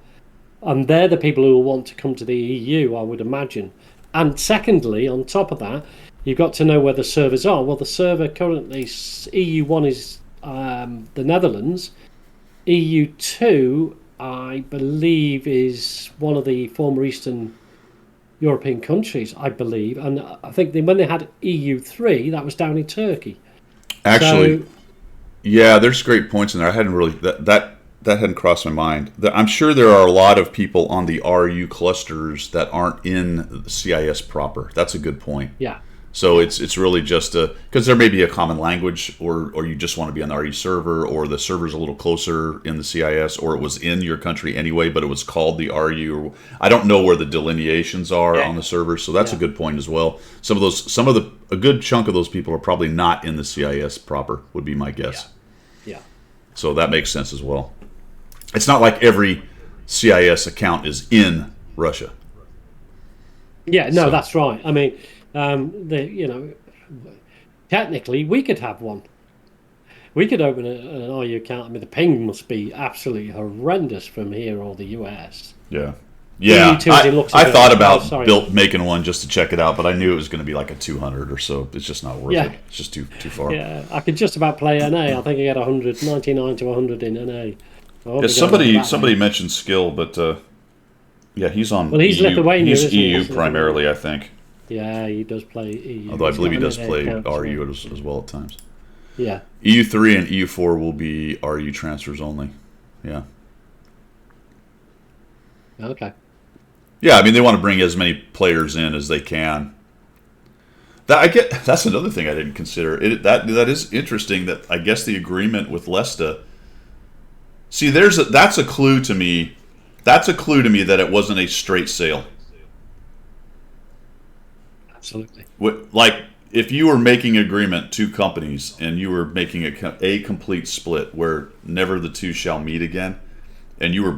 Speaker 2: and they're the people who will want to come to the EU, I would imagine. And secondly, on top of that, you've got to know where the servers are. Well, the server currently, EU1 is the Netherlands. EU2, I believe, is one of the former Eastern European countries, I believe. And I think when they had EU3, that was down in Turkey.
Speaker 1: Actually, yeah, there's great points in there. I hadn't really that hadn't crossed my mind. I'm sure there are a lot of people on the RU clusters that aren't in the CIS proper. That's a good point.
Speaker 2: Yeah.
Speaker 1: So it's really just because there may be a common language, or you just want to be on the RU server, or the server's a little closer in the CIS, or it was in your country anyway, but it was called the RU. I don't know where the delineations are on the server, so that's a good point as well. A good chunk of those people are probably not in the CIS proper, would be my guess.
Speaker 2: Yeah.
Speaker 1: So that makes sense as well. It's not like every CIS account is in Russia.
Speaker 2: Yeah, no, that's right. I mean, technically we could have one. We could open an RU account. I mean, the ping must be absolutely horrendous from here or the US.
Speaker 1: Yeah. Yeah, I thought about making one just to check it out, but I knew it was going to be like a 200 or so. It's just not worth it. It's just too far.
Speaker 2: Yeah, I could just about play NA. I think I get 99 to 100 in NA.
Speaker 1: Yeah, somebody mentioned Skill, but yeah, he's on.
Speaker 2: Well, he's
Speaker 1: EU.
Speaker 2: Lithuanian.
Speaker 1: He's EU primarily, I think.
Speaker 2: Yeah, he does play EU.
Speaker 1: Although I believe he does play RU as well at times.
Speaker 2: Yeah.
Speaker 1: EU3 and EU4 will be RU transfers only. Yeah.
Speaker 2: Okay.
Speaker 1: Yeah, I mean they want to bring as many players in as they can. That's another thing I didn't consider. That is interesting. That I guess the agreement with Leicester. See, that's a clue to me. That's a clue to me that it wasn't a straight sale.
Speaker 2: Absolutely.
Speaker 1: Like if you were making an agreement, 2 companies, and you were making a complete split where never the 2 shall meet again, and you were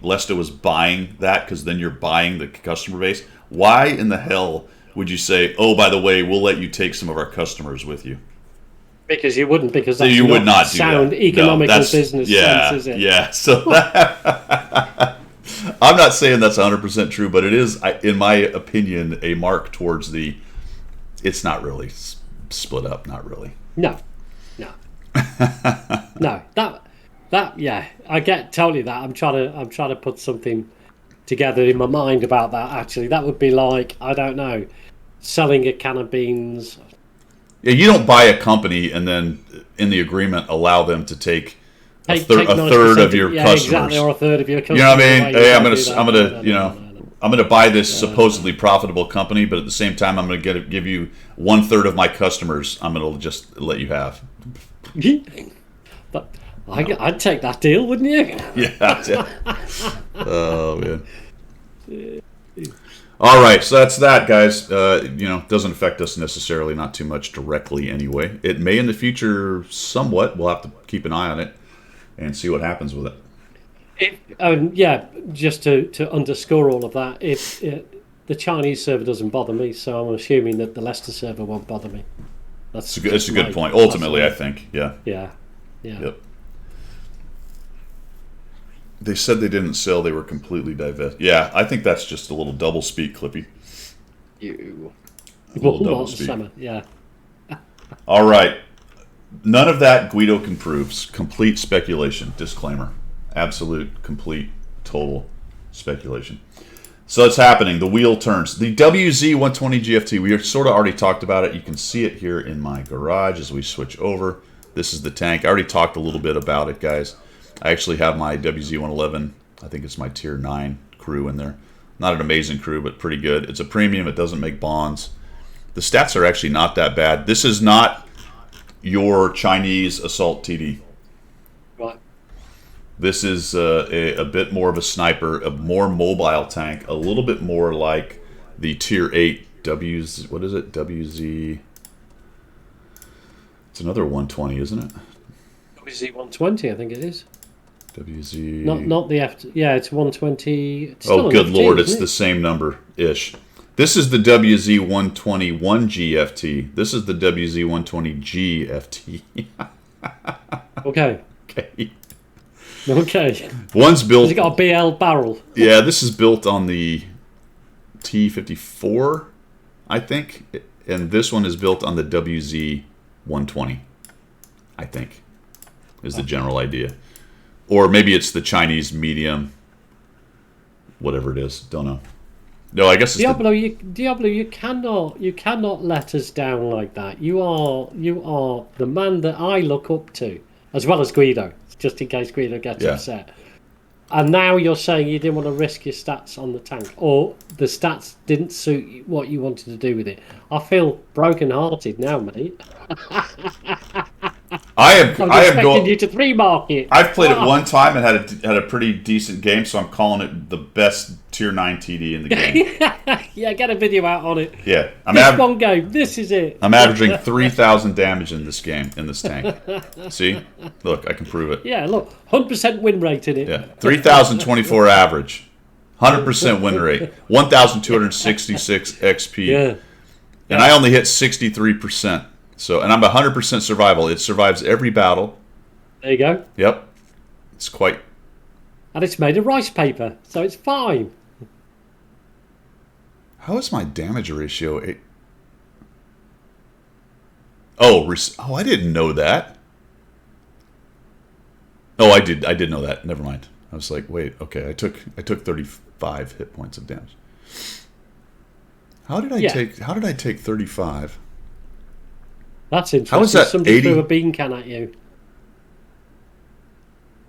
Speaker 1: Leicester was buying that because then you're buying the customer base. Why in the hell would you say, oh, by the way, we'll let you take some of our customers with you?
Speaker 2: Because you wouldn't, because that's
Speaker 1: you would not do
Speaker 2: sound
Speaker 1: that.
Speaker 2: economical business sense, is it?
Speaker 1: Yeah, so I'm not saying that's 100% true, but it is, in my opinion, a mark towards it's not really split up, not really.
Speaker 2: No. No, that yeah, I get totally that. I'm trying to put something together in my mind about that. Actually, that would be like, I don't know, selling a can of beans.
Speaker 1: Yeah, you don't buy a company and then in the agreement allow them to take a third of your customers.
Speaker 2: Exactly, or a third of your customers.
Speaker 1: You know what I mean? Hey, I'm gonna buy this supposedly profitable company, but at the same time, I'm gonna give you 1/3 of my customers. I'm gonna just let you have.
Speaker 2: But I'd take that deal, wouldn't you?
Speaker 1: Yeah. Oh man. All right, so that's that, guys. Doesn't affect us necessarily, not too much directly anyway. It may in the future somewhat. We'll have to keep an eye on it and see what happens with it.
Speaker 2: Just to underscore all of that, if the Chinese server doesn't bother me, so I'm assuming that the Leicester server won't bother me.
Speaker 1: It's a good point. Ultimately, I think, yeah.
Speaker 2: Yeah.
Speaker 1: Yep. They said they didn't sell; they were completely divested. Yeah, I think that's just a little double speak, Clippy. A little double
Speaker 2: Walmart
Speaker 1: speak.
Speaker 2: summer, yeah.
Speaker 1: All right. None of that Guido can prove. Complete speculation. Disclaimer. Absolute, complete, total speculation. So it's happening. The wheel turns. The WZ120 GFT. We sort of already talked about it. You can see it here in my garage as we switch over. This is the tank. I already talked a little bit about it, guys. I actually have my WZ111. I think it's my Tier 9 crew in there. Not an amazing crew, but pretty good. It's a premium. It doesn't make bonds. The stats are actually not that bad. This is not your Chinese assault TD.
Speaker 2: Right.
Speaker 1: This is a bit more of a sniper, a more mobile tank, a little bit more like the Tier 8 WZ. What is it? WZ. It's another 120, isn't it?
Speaker 2: WZ120, I think it is.
Speaker 1: WZ.
Speaker 2: Not the F. Yeah, it's 120. It's
Speaker 1: Oh,
Speaker 2: still
Speaker 1: good
Speaker 2: an FT,
Speaker 1: lord! It's
Speaker 2: isn't
Speaker 1: the
Speaker 2: it?
Speaker 1: same number-ish. This is the WZ121 GFT. This is the WZ120 GFT.
Speaker 2: Okay.
Speaker 1: Okay.
Speaker 2: Okay.
Speaker 1: One's built.
Speaker 2: Has it got a BL barrel?
Speaker 1: Yeah, this is built on the T54, I think, and this one is built on the WZ120. I think is the general idea, or maybe it's the Chinese medium. Whatever it is, don't know. No, I guess it's
Speaker 2: Diablo, you cannot let us down like that. You are the man that I look up to, as well as Guido, just in case Guido gets
Speaker 1: Yeah.
Speaker 2: upset. And now you're saying you didn't want to risk your stats on the tank, or the stats didn't suit what you wanted to do with it. I feel broken-hearted now, mate.
Speaker 1: I am
Speaker 2: expecting
Speaker 1: going.
Speaker 2: you to 3-mark it.
Speaker 1: I've played it one time and had a pretty decent game, so I'm calling it the best Tier 9 TD in the game.
Speaker 2: Yeah, get a video out on it.
Speaker 1: Yeah,
Speaker 2: This one game, this is it.
Speaker 1: I'm averaging 3,000 damage in this game, in this tank. See? Look, I can prove it.
Speaker 2: Yeah, look, 100% win rate in it.
Speaker 1: Yeah, 3,024 average, 100% win rate, 1,266 XP,
Speaker 2: Yeah.
Speaker 1: and I only hit 63%. So, and I'm 100% survival. It survives every battle.
Speaker 2: There you go.
Speaker 1: Yep, it's quite.
Speaker 2: And it's made of rice paper, so it's fine.
Speaker 1: How is my damage ratio? Oh, I didn't know that. Oh, I did. I did know that. Never mind. I was like, wait, okay. I took 35 hit points of damage. How did I take 35?
Speaker 2: That's interesting.
Speaker 1: How is that
Speaker 2: Somebody
Speaker 1: 80?
Speaker 2: threw a bean can at you.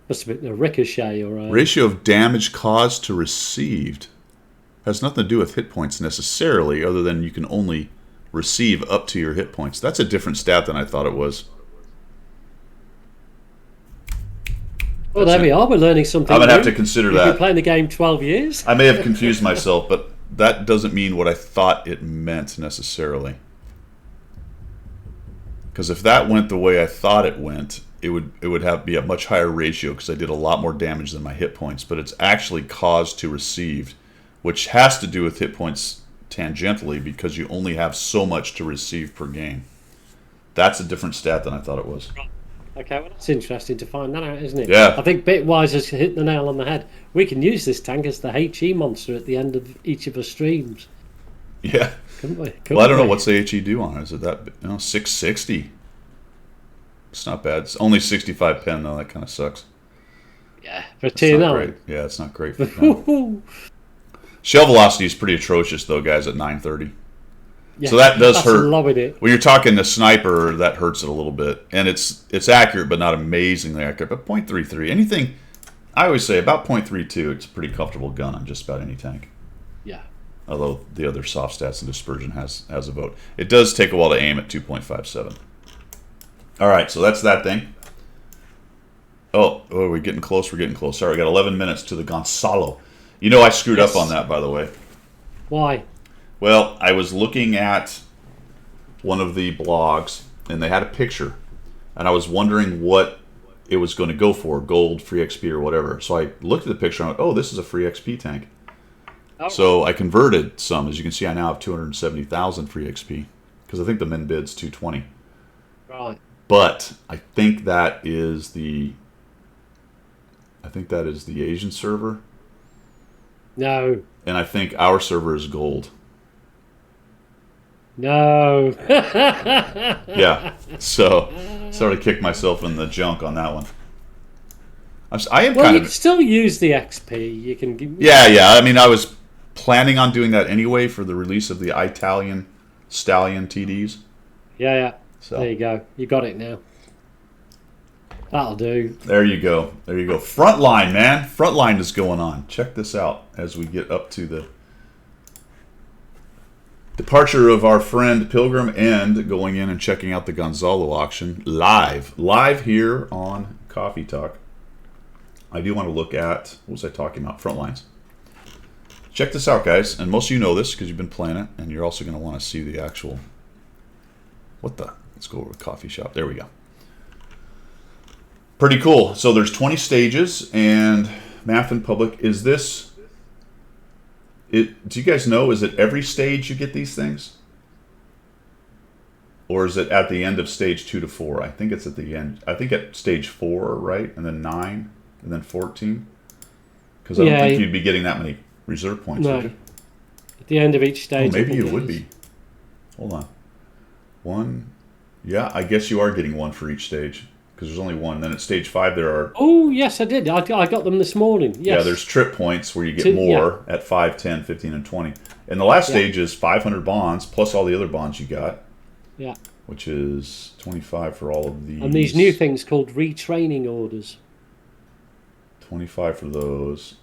Speaker 2: Must have been a ricochet or a...
Speaker 1: Ratio of damage caused to received has nothing to do with hit points necessarily, other than you can only receive up to your hit points. That's a different stat than I thought it was.
Speaker 2: Well, there we are. We're learning something
Speaker 1: I'm gonna
Speaker 2: new.
Speaker 1: have to consider
Speaker 2: You've been
Speaker 1: that.
Speaker 2: playing the game 12 years.
Speaker 1: I may have confused myself, but that doesn't mean what I thought it meant necessarily. Because if that went the way I thought it went, it would be a much higher ratio because I did a lot more damage than my hit points. But it's actually caused to received, which has to do with hit points tangentially because you only have so much to receive per game. That's a different stat than I thought it was.
Speaker 2: Okay, well, that's interesting to find that out, isn't it?
Speaker 1: Yeah.
Speaker 2: I think Bitwise has hit the nail on the head. We can use this tank as the HE monster at the end of each of our streams.
Speaker 1: Yeah.
Speaker 2: Couldn't we?
Speaker 1: Well, I don't know what's the HE do on it. Is it that 660? It's not bad. It's only 65 pen though. That kind of sucks.
Speaker 2: Yeah, for
Speaker 1: It's not
Speaker 2: TNL.
Speaker 1: great. Yeah, it's not great for pen. Shell velocity is pretty atrocious though, guys. At 930.
Speaker 2: Yeah,
Speaker 1: So that does
Speaker 2: that's
Speaker 1: hurt.
Speaker 2: loving it.
Speaker 1: When you're talking the sniper, that hurts it a little bit, and it's accurate but not amazingly accurate. But .33, anything, I always say about .32, it's a pretty comfortable gun on just about any tank.
Speaker 2: Yeah.
Speaker 1: Although the other soft stats and dispersion has a vote. It does take a while to aim at 2.57. All right, so that's that thing. Oh, we're getting close. We're getting close. Sorry, we got 11 minutes to the Gonzalo. You know I screwed up on that, by the way.
Speaker 2: Why?
Speaker 1: Well, I was looking at one of the blogs, and they had a picture, and I was wondering what it was going to go for, gold, free XP, or whatever. So I looked at the picture, and I went, oh, this is a free XP tank.
Speaker 2: Oh.
Speaker 1: So I converted some. As you can see, I now have 270,000 free XP, because I think the min bid's 220.
Speaker 2: Right.
Speaker 1: But I think that is the Asian server,
Speaker 2: No.
Speaker 1: and I think our server is gold.
Speaker 2: No.
Speaker 1: Yeah, so sort of kicked myself in the junk on that one. I am
Speaker 2: Well,
Speaker 1: kind
Speaker 2: you can
Speaker 1: of
Speaker 2: still use the XP. You can.
Speaker 1: yeah. I mean, I was planning on doing that anyway for the release of the Italian Stallion TDs.
Speaker 2: Yeah, yeah. There
Speaker 1: So
Speaker 2: you go. You got it now. That'll do.
Speaker 1: there you go. There you go. Frontline, man. Frontline is going on. Check this out as we get up to the departure of our friend Pilgrim and going in and checking out the Gonzalo auction live here on Coffee Talk. I do want to look at, what was I talking about? Frontlines. Check this out, guys, and most of you know this because you've been playing it, and you're also going to want to see the actual, let's go over to Coffee Shop. There we go. Pretty cool. So there's 20 stages, and Math in Public, is this, do you guys know, is it every stage you get these things? Or is it at the end of stage 2 to 4? I think it's at the end. I think at stage 4, right? And then 9, and then 14? Because I don't think you'd be getting that many reserve points, would you?
Speaker 2: At the end of each stage.
Speaker 1: Oh, maybe you would be. Hold on. 1. Yeah, I guess you are getting 1 for each stage. Because there's only 1. Then at stage 5 there are...
Speaker 2: Oh, yes, I did. I got them this morning. Yes.
Speaker 1: Yeah, there's trip points where you get more at 5, 10, 15, and 20. And the last stage is 500 bonds, plus all the other bonds you got.
Speaker 2: Yeah.
Speaker 1: Which is 25 for all of these.
Speaker 2: And these new things called retraining orders.
Speaker 1: 25 for those.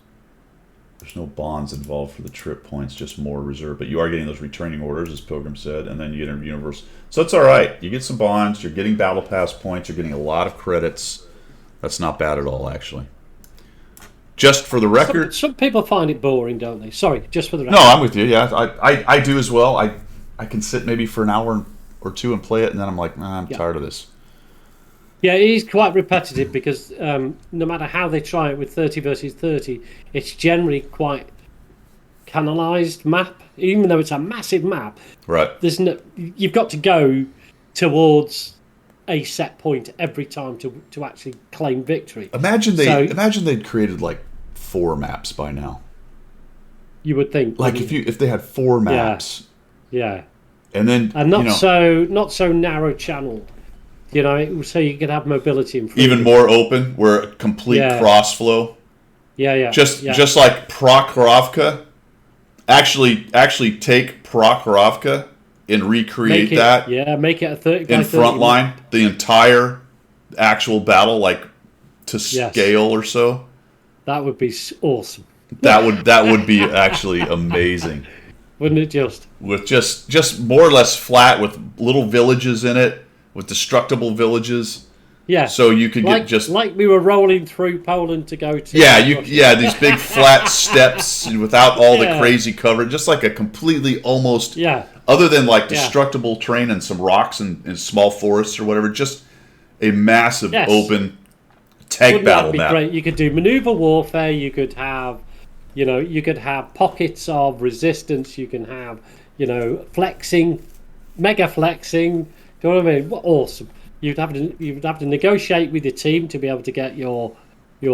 Speaker 1: There's no bonds involved for the trip points, just more reserve. But you are getting those retraining orders, as Pilgrim said, and then you get a universe. So it's all right. You get some bonds. You're getting battle pass points. You're getting a lot of credits. That's not bad at all, actually. Just for the record,
Speaker 2: some people find it boring, don't they? Sorry, just for the record.
Speaker 1: No, I'm with you. Yeah, I do as well. I can sit maybe for an hour or 2 and play it, and then I'm like, nah, I'm tired of this.
Speaker 2: Yeah, it is quite repetitive because no matter how they try it with 30 versus 30, it's generally quite canalized map. Even though it's a massive map,
Speaker 1: Right.
Speaker 2: you've got to go towards a set point every time to actually claim victory.
Speaker 1: Imagine they'd created like 4 maps by now.
Speaker 2: You would think,
Speaker 1: like if they had 4 maps.
Speaker 2: Yeah.
Speaker 1: And then
Speaker 2: not so narrow channeled. So you could have mobility and
Speaker 1: even more open, where complete cross flow.
Speaker 2: Yeah.
Speaker 1: Just like Prokhorovka. Actually take Prokhorovka and recreate that.
Speaker 2: Yeah, make it a 30 by
Speaker 1: in
Speaker 2: 30
Speaker 1: Frontline, the entire actual battle, like to scale or so.
Speaker 2: That would be awesome.
Speaker 1: That would be actually amazing.
Speaker 2: Wouldn't it just?
Speaker 1: With just more or less flat with little villages in it, with destructible villages.
Speaker 2: Yeah.
Speaker 1: So you could get just
Speaker 2: like we were rolling through Poland to go to.
Speaker 1: These big flat steps without all the crazy coverage, just like a completely almost other than like destructible terrain and some rocks and small forests or whatever, just a massive open tank battle map.
Speaker 2: Great? You could do maneuver warfare. You could have, you could have pockets of resistance. You can have, flexing, mega flexing. Do you know what I mean? Awesome. You'd have to negotiate with your team to be able to get your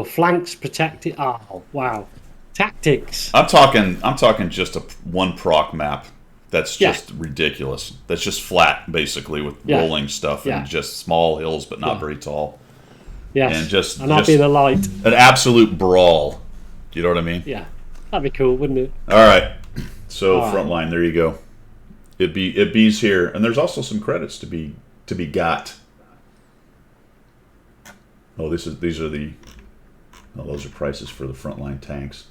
Speaker 2: flanks protected. Oh wow, tactics.
Speaker 1: I'm talking just a 1 proc map. That's just ridiculous. That's just flat, basically, with rolling stuff and just small hills, but not very tall.
Speaker 2: Yes, and I'd be the light.
Speaker 1: An absolute brawl. Do you know what I mean?
Speaker 2: Yeah, that'd be cool, wouldn't it?
Speaker 1: All right. So Frontline, there you go. It bees here, and there's also some credits to be got. Oh, those are prices for the Frontline tanks.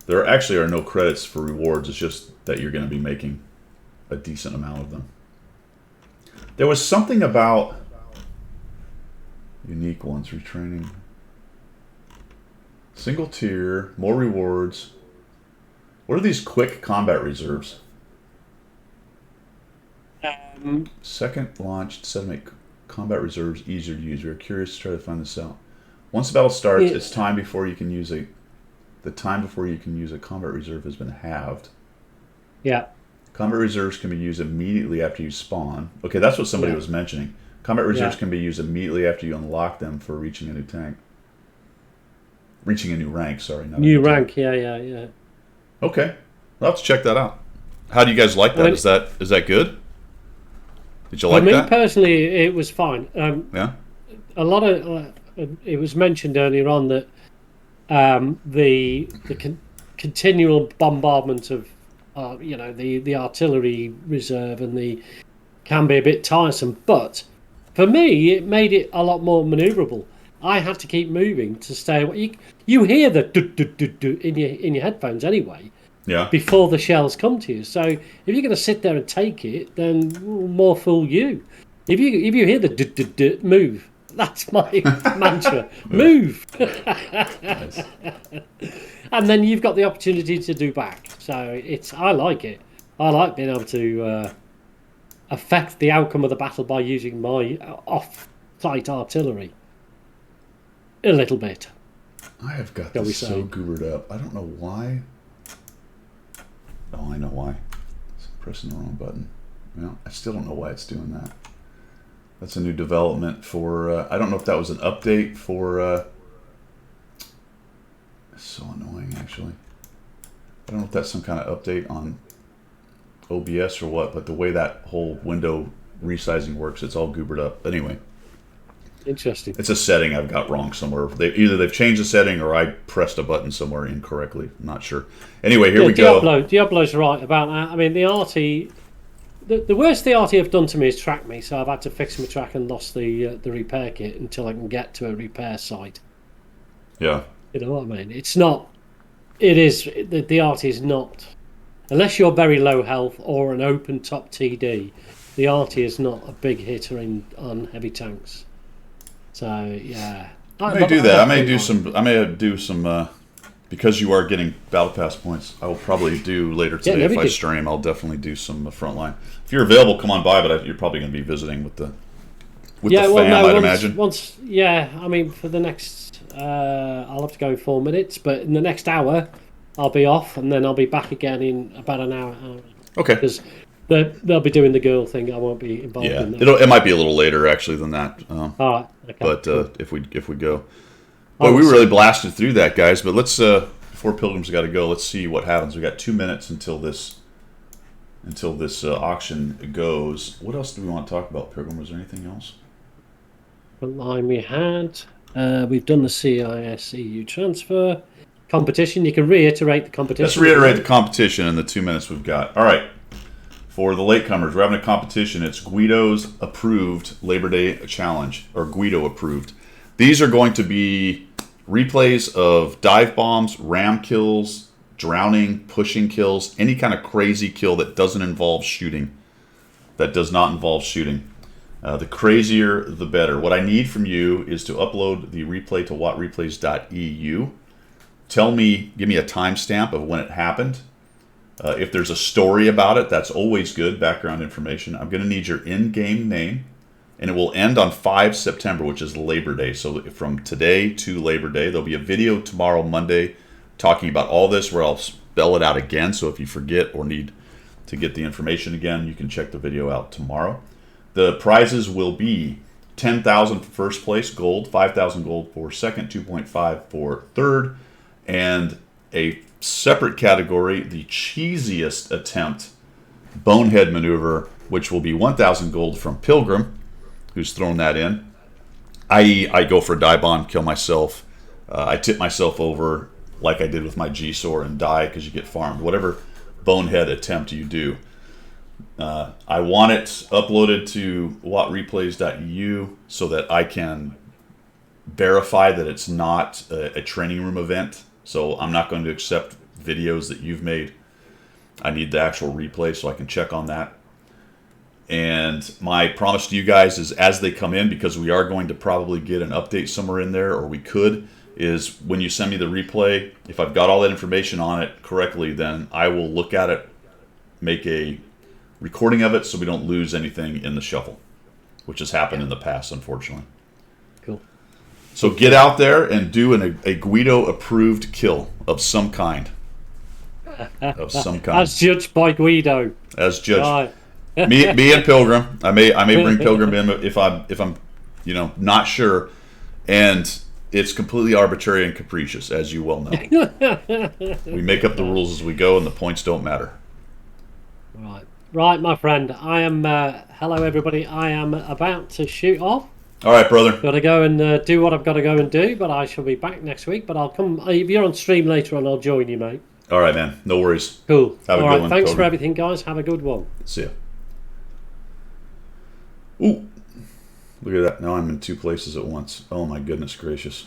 Speaker 1: There actually are no credits for rewards. It's just that you're going to be making a decent amount of them. There was something about unique ones, retraining. Single tier, more rewards. What are these quick combat reserves? Second launched, set to make combat reserves easier to use. We are curious to try to find this out. Once the battle starts, it's time before you can use the time before you can use a combat reserve has been halved.
Speaker 2: Yeah.
Speaker 1: Combat reserves can be used immediately after you spawn. Okay, that's what somebody was mentioning. Combat reserves can be used immediately after you unlock them for reaching a new tank. Reaching a new rank, sorry. Not
Speaker 2: new rank, yeah.
Speaker 1: Okay. I'll have to check that out. How do you guys like that?
Speaker 2: mean,
Speaker 1: Is that good? Did you
Speaker 2: for
Speaker 1: like
Speaker 2: me
Speaker 1: that?
Speaker 2: personally, it was fine.
Speaker 1: Yeah.
Speaker 2: A lot of it was mentioned earlier on that the continual bombardment of the artillery reserve and the can be a bit tiresome. But for me, it made it a lot more manoeuvrable. I had to keep moving to stay away. You hear the do, do, do, do in your headphones anyway
Speaker 1: Yeah.
Speaker 2: before the shells come to you. So if you're going to sit there and take it, then more fool you. If you hear the do, do, do, move. That's my mantra. Move.
Speaker 1: Nice.
Speaker 2: And then you've got the opportunity to do back. So I like it. I like being able to affect the outcome of the battle by using my off-site artillery a little bit.
Speaker 1: I have got
Speaker 2: Shall we
Speaker 1: this
Speaker 2: say?
Speaker 1: so goobered up. I don't know why. Oh, I know why. It's pressing the wrong button. Well, I still don't know why it's doing that. That's a new development for. I don't know if that was an update for. It's so annoying, actually. I don't know if that's some kind of update on OBS or what, but the way that whole window resizing works, it's all goobered up. Anyway,
Speaker 2: Interesting.
Speaker 1: it's a setting I've got wrong somewhere. Either they've changed the setting or I pressed a button somewhere incorrectly. I'm not sure. Anyway, here we go.
Speaker 2: Diablo's right about that. I mean, the RT. The worst the RT have done to me is track me, so I've had to fix my track and lost the repair kit until I can get to a repair site.
Speaker 1: Yeah.
Speaker 2: You know what I mean? It's not. It is the RT is not, unless you're very low health or an open top TD. The RT is not a big hitter on heavy tanks. So yeah,
Speaker 1: I may do that. I may do some. Because you are getting battle pass points, I will probably do later today if I stream. I'll definitely do some frontline. If you're available, come on by. But you're probably going to be visiting with the fam, I'd imagine.
Speaker 2: I mean, for the next, I'll have to go in 4 minutes, but in the next hour, I'll be off, and then I'll be back again in about an hour.
Speaker 1: Okay.
Speaker 2: Because they'll be doing the girl thing. I won't be involved in that.
Speaker 1: It might be a little later actually than that.
Speaker 2: All right. Okay,
Speaker 1: but
Speaker 2: cool.
Speaker 1: if we go. Boy, we really blasted through that, guys. But let's before Pilgrim's got to go. Let's see what happens. We got 2 minutes until this auction goes. What else do we want to talk about, Pilgrim? Was there anything else?
Speaker 2: What line we had? We've done the CIS EU transfer competition. You can reiterate the competition.
Speaker 1: Let's reiterate the competition in the 2 minutes we've got. All right. For the latecomers, we're having a competition. It's Guido's approved Labor Day challenge, or Guido approved. These are going to be replays of dive bombs, ram kills, drowning, pushing kills, any kind of crazy kill that doesn't involve shooting. That does not involve shooting. The crazier, the better. What I need from you is to upload the replay to wattreplays.eu. Give me a timestamp of when it happened. If there's a story about it, that's always good, background information. I'm going to need your in-game name. And it will end on 5 September, which is Labor Day. So from today to Labor Day, there'll be a video tomorrow, Monday, talking about all this, where I'll spell it out again. So if you forget or need to get the information again, you can check the video out tomorrow. The prizes will be 10,000 for first place, gold, 5,000 gold for second, 2.5 for third, and a separate category, the cheesiest attempt, bonehead maneuver, which will be 1,000 gold from Pilgrim, who's thrown that in. I.e., I go for a dive bomb, kill myself. I tip myself over like I did with my G-Sor and die because you get farmed. Whatever bonehead attempt you do. I want it uploaded to wattreplays.eu so that I can verify that it's not a training room event. So I'm not going to accept videos that you've made. I need the actual replay so I can check on that. And my promise to you guys is as they come in, because we are going to probably get an update somewhere in there, or we could, is when you send me the replay, if I've got all that information on it correctly, then I will look at it, make a recording of it so we don't lose anything in the shuffle, which has happened in the past, unfortunately.
Speaker 2: Cool.
Speaker 1: So get out there and do a Guido-approved kill of some kind. Of some kind.
Speaker 2: As judged by Guido.
Speaker 1: As judged.
Speaker 2: Right.
Speaker 1: Me and Pilgrim. I may bring Pilgrim in if I'm not sure, and it's completely arbitrary and capricious, as you well know. We make up the rules as we go, and the points don't matter.
Speaker 2: Right, my friend. I am. Hello, everybody. I am about to shoot off.
Speaker 1: All right, brother.
Speaker 2: Got to go and do what I've got to go and do, but I shall be back next week. But I'll come. If you're on stream later on, I'll join you, mate.
Speaker 1: All right, man. No worries.
Speaker 2: Cool.
Speaker 1: Have a
Speaker 2: All
Speaker 1: good
Speaker 2: right.
Speaker 1: one,
Speaker 2: Thanks
Speaker 1: Kobe.
Speaker 2: for everything, guys. Have a good one.
Speaker 1: See ya. Ooh. Look at that. Now I'm in 2 places at once. Oh, my goodness gracious.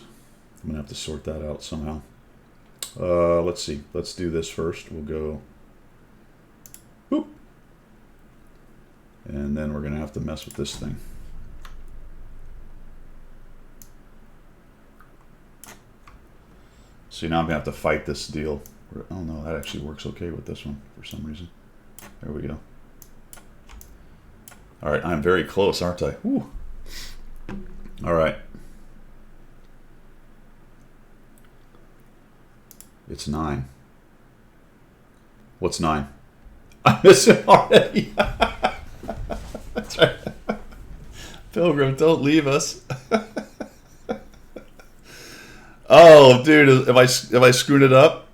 Speaker 1: I'm going to have to sort that out somehow. Let's see. Let's do this first. We'll go... Boop. And then we're going to have to mess with this thing. See, now I'm going to have to fight this deal. Oh, no, that actually works okay with this one for some reason. There we go. All right, I'm very close, aren't I? Whew. All right. It's 9. What's 9? I miss him already. That's right. Pilgrim, don't leave us. Oh, dude, am I screwing it up?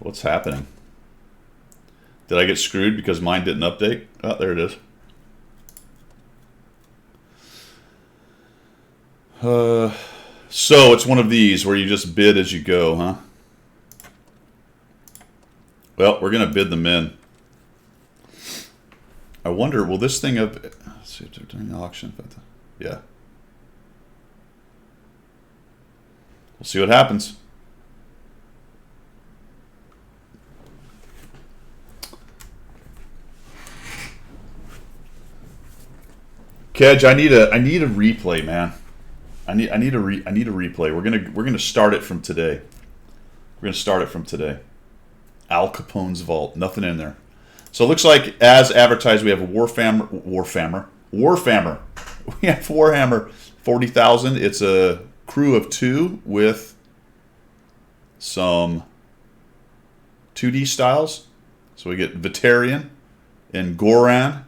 Speaker 1: What's happening? Did I get screwed because mine didn't update? Oh, there it is. So it's one of these where you just bid as you go, huh? Well, we're going to bid them in. I wonder, will this thing have... Let's see if they're doing the auction. Yeah. We'll see what happens. Kedge, I need a replay, man. I need a replay. We're gonna start it from today. We're gonna start it from today. Al Capone's vault, nothing in there. So it looks like, as advertised, we have a Warhammer. We have Warhammer 40,000. It's a crew of 2 with some 2D styles. So we get Vitarian and Goran,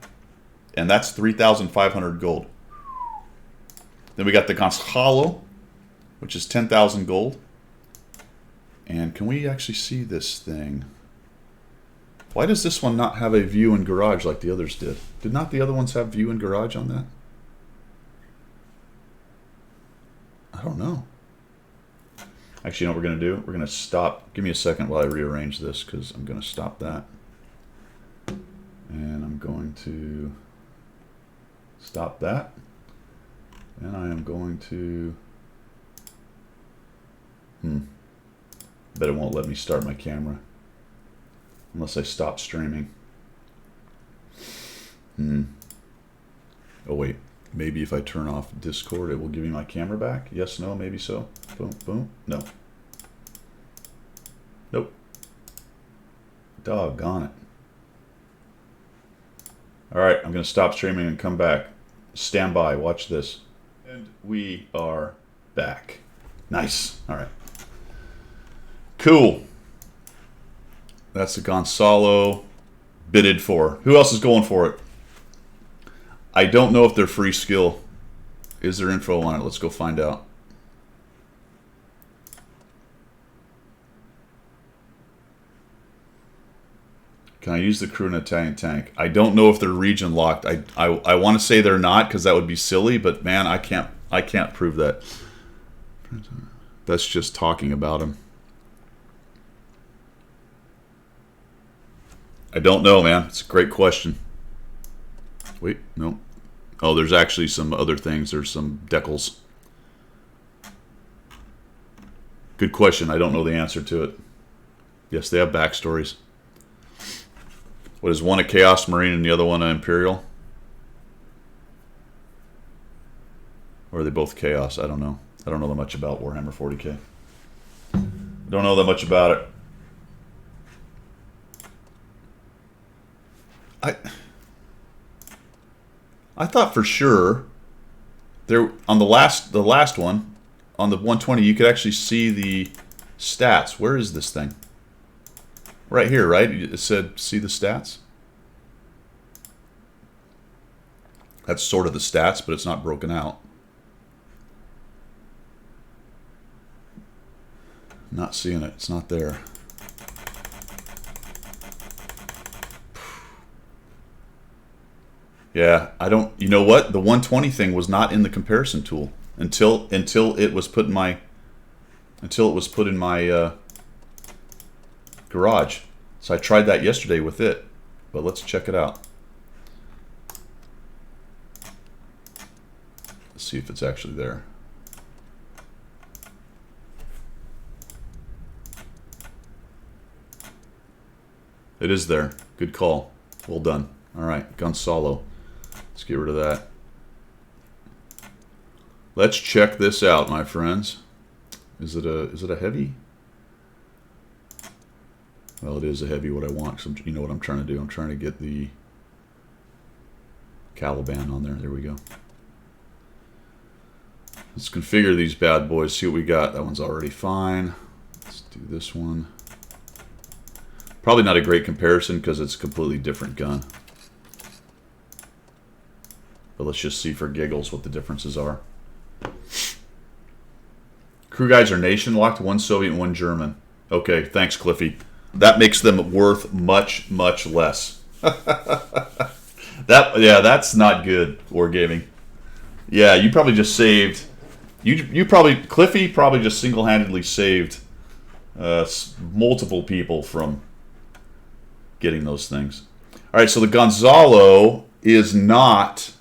Speaker 1: and that's 3,500 gold. Then we got the Gonzalo, which is 10,000 gold. And can we actually see this thing? Why does this one not have a view in garage like the others did? Did not the other ones have view in garage on that? I don't know. Actually, you know what we're going to do? We're going to stop. Give me a second while I rearrange this, because I'm going to stop that. And I'm going to stop that. And I am going to... Bet it won't let me start my camera. Unless I stop streaming. Oh wait, maybe if I turn off Discord it will give me my camera back? Yes, no, maybe so. Boom, boom, no. Nope. Doggone it. Alright, I'm going to stop streaming and come back. Stand by, watch this. And we are back. Nice, alright. Cool. That's the Gonzalo bidded for. Who else is going for it? I don't know if they're free skill. Is there info on it? Let's go find out. Can I use the crew in an Italian tank? I don't know if they're region locked. I want to say they're not, because that would be silly, but man, I can't prove that. That's just talking about them. I don't know, man. It's a great question. Wait, no. Oh, there's actually some other things. There's some decals. Good question. I don't know the answer to it. Yes, they have backstories. What is one a Chaos Marine and the other one an Imperial? Or are they both Chaos? I don't know. I don't know that much about Warhammer 40k. Don't know that much about it. I thought for sure there on the last one on the 120 you could actually see the stats. Where is this thing? Right here, right? It said see the stats. That's sort of the stats, but it's not broken out. Not seeing it. It's not there. Yeah, I don't. You know what? The 120 thing was not in the comparison tool until it was put in my garage. So I tried that yesterday with it, but let's check it out. Let's see if it's actually there. It is there. Good call. Well done. All right, Gonzalo. Let's get rid of that. Let's check this out, my friends. Is it a heavy? Well, it is a heavy. What I want. So you know what I'm trying to do? I'm trying to get the Caliban on there. There we go. Let's configure these bad boys. See what we got. That one's already fine. Let's do this one. Probably not a great comparison because it's a completely different gun. But let's just see for giggles what the differences are. Crew guys are nation locked, 1 Soviet and 1 German. Okay, thanks, Cliffy. That makes them worth much, much less. That's not good, Wargaming. Yeah, you probably just saved. Cliffy probably just single-handedly saved multiple people from getting those things. All right, so the Gonzalo is not.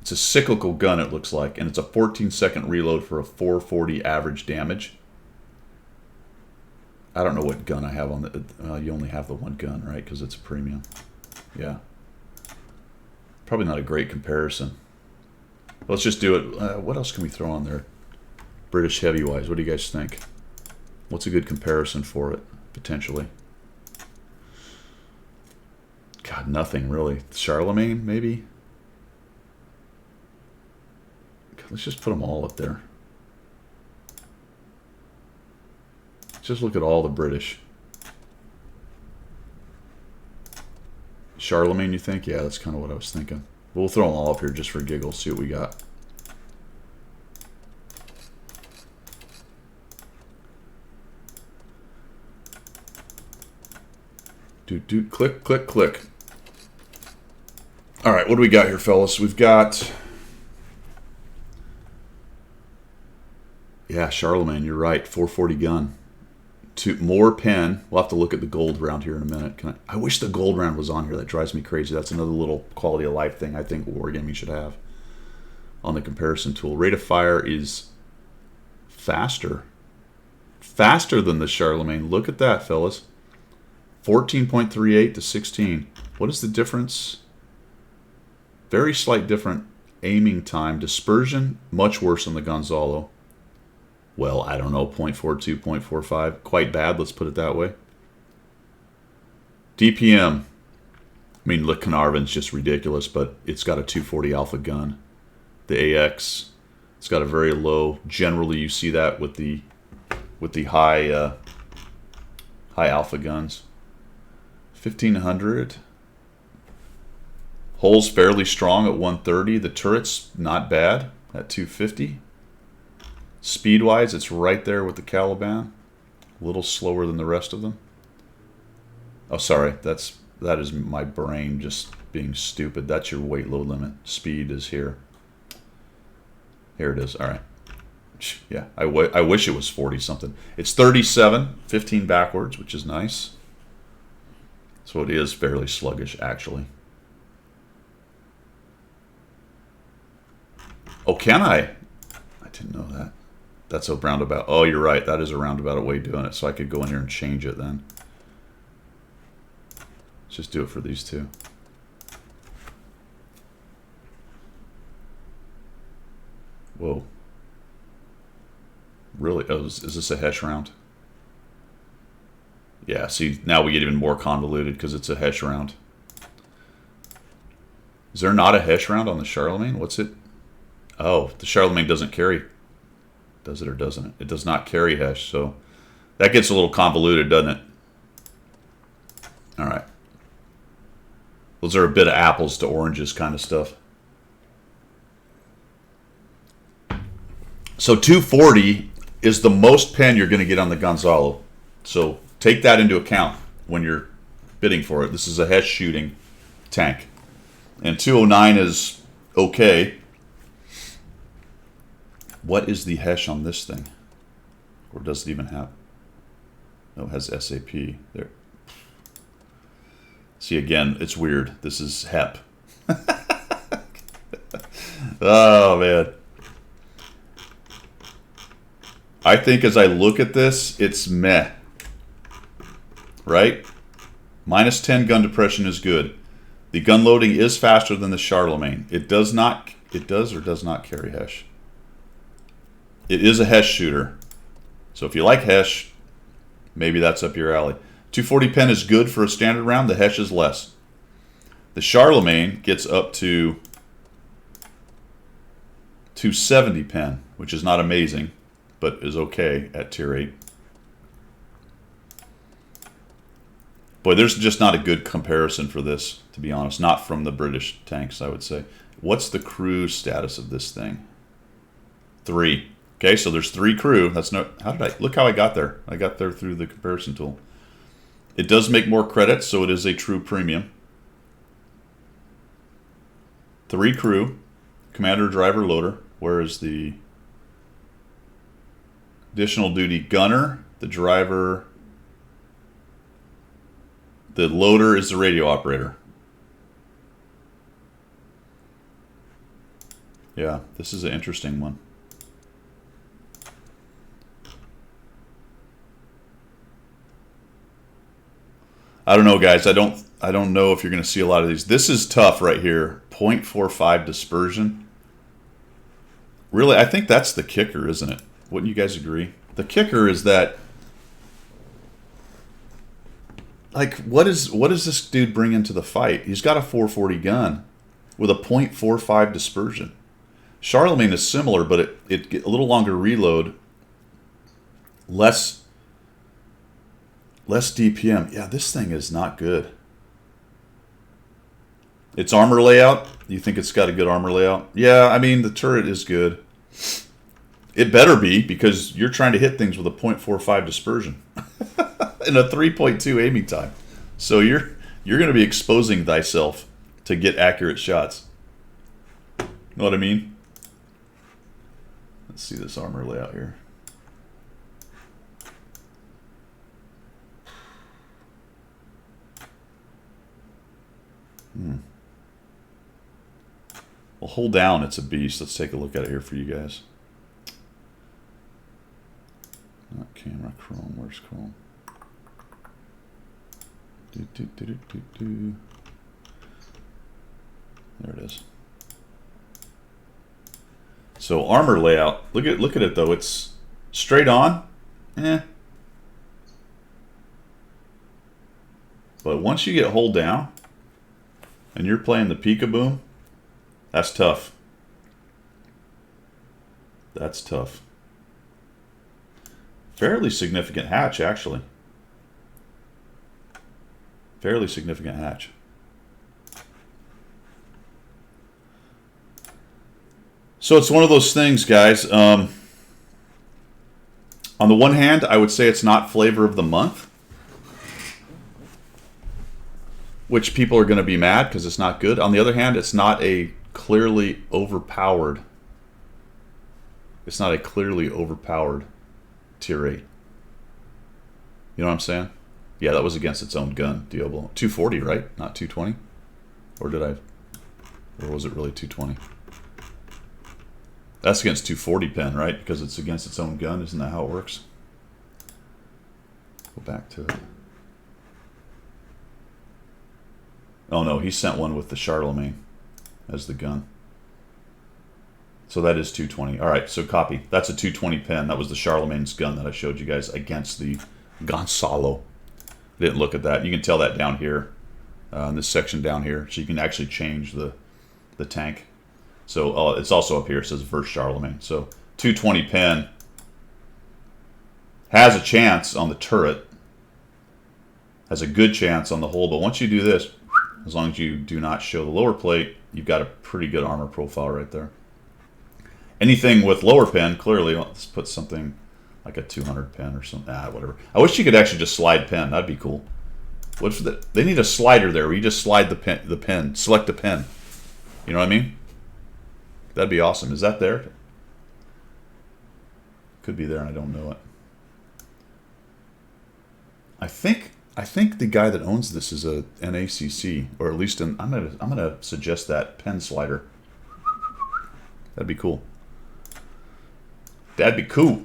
Speaker 1: It's a cyclical gun, it looks like, and it's a 14-second reload for a 440 average damage. I don't know what gun I have on the. You only have the one gun, right? Because it's a premium. Yeah. Probably not a great comparison. Let's just do it. What else can we throw on there? British heavy-wise, what do you guys think? What's a good comparison for it, potentially? God, nothing really. Charlemagne, maybe? Let's just put them all up there. Just look at all the British. Charlemagne, you think? Yeah, that's kind of what I was thinking. We'll throw them all up here just for giggles, see what we got. Click, click, click. All right, what do we got here, fellas? We've got... Yeah, Charlemagne, you're right. 440 gun. More pen. We'll have to look at the gold round here in a minute. I wish the gold round was on here. That drives me crazy. That's another little quality of life thing I think Wargaming should have on the comparison tool. Rate of fire is faster. Faster than the Charlemagne. Look at that, fellas. 14.38 to 16. What is the difference? Very slight different aiming time. Dispersion, much worse than the Gonzalo. Well, I don't know, 0.42, 0.45. Quite bad, let's put it that way. DPM. I mean, look, Carnarvon's just ridiculous, but it's got a 240 alpha gun. The AX, it's got a very low. Generally, you see that with the high alpha guns. 1500. Hull's fairly strong at 130. The turret's not bad at 250. Speed-wise, it's right there with the Caliban. A little slower than the rest of them. Oh, sorry. That is my brain just being stupid. That's your weight load limit. Speed is here. Here it is. All right. Yeah, I wish it was 40-something. It's 37, 15 backwards, which is nice. So it is fairly sluggish, actually. Oh, can I? I didn't know that. That's a roundabout. Oh, you're right. That is a roundabout way of doing it. So I could go in here and change it then. Let's just do it for these two. Whoa. Really? Oh, is this a Hesh round? Yeah, see, now we get even more convoluted because it's a Hesh round. Is there not a Hesh round on the Charlemagne? What's it? Oh, the Charlemagne doesn't carry. Does it or doesn't it? It does not carry Hesh, so that gets a little convoluted, doesn't it? All right. Those are a bit of apples to oranges kind of stuff. So 240 is the most pen you're going to get on the Gonzalo. So take that into account when you're bidding for it. This is a Hesh shooting tank. And 209 is okay. What is the Hesh on this thing? Or does it even have? No, it has SAP there. See, again, it's weird. This is HEP. Oh, man. I think as I look at this, it's meh. Right? Minus 10 gun depression is good. The gun loading is faster than the Charlemagne. It does or does not carry Hesh. It is a Hesh shooter. So if you like Hesh, maybe that's up your alley. 240 pen is good for a standard round. The Hesh is less. The Charlemagne gets up to 270 pen, which is not amazing, but is okay at tier 8. Boy, there's just not a good comparison for this, to be honest. Not from the British tanks, I would say. What's the crew status of this thing? 3. Okay, so there's 3 crew. That's no. How did I look? How I got there? I got there through the comparison tool. It does make more credits, so it is a true premium. 3 crew, commander, driver, loader. Where is the additional duty gunner? The driver. The loader is the radio operator. Yeah, this is an interesting one. I don't know, guys. I don't know if you're going to see a lot of these. This is tough right here. 0.45 dispersion. Really, I think that's the kicker, isn't it? Wouldn't you guys agree? The kicker is that, like, what is this dude bringing to the fight? He's got a 440 gun with a 0.45 dispersion. Charlemagne is similar, but it get a little longer reload, less DPM. Yeah, this thing is not good. Its armor layout, you think it's got a good armor layout? Yeah, I mean, the turret is good. It better be, because you're trying to hit things with a 0.45 dispersion and a 3.2 aiming time. So you're going to be exposing thyself to get accurate shots. Know what I mean? Let's see this armor layout here. Well, hold down, it's a beast. Let's take a look at it here for you guys. Not camera, Chrome. Where's Chrome? There it is. So armor layout. Look at it though. It's straight on. But once you get hold down and you're playing the peekaboo, that's tough. That's tough. Fairly significant hatch, actually. Fairly significant hatch. So it's one of those things, guys. On the one hand, I would say it's not flavor of the month, which people are going to be mad because it's not good. On the other hand, it's not a clearly overpowered. It's not a clearly overpowered tier 8. You know what I'm saying? Yeah, that was against its own gun, Diablo. 240, right? Not 220? Or was it really 220? That's against 240 pen, right? Because it's against its own gun. Isn't that how it works? Go back to it. Oh no, he sent one with the Charlemagne as the gun. So that is 220. All right, so copy. That's a 220 pen. That was the Charlemagne's gun that I showed you guys against the Gonzalo. I didn't look at that. You can tell that down here, in this section down here. So you can actually change the tank. So it's also up here. It says verse Charlemagne. So 220 pen has a chance on the turret. Has a good chance on the hull. But once you do this, as long as you do not show the lower plate, you've got a pretty good armor profile right there. Anything with lower pen, clearly, let's put something like a 200 pen or something. Whatever. I wish you could actually just slide pen. That'd be cool. What's that? They need a slider there where you just slide the pen, select the pen. You know what I mean? That'd be awesome. Is that there? Could be there and I don't know it. I think the guy that owns this is a NACC, or at least I'm gonna suggest that pen slider. That'd be cool. That'd be cool.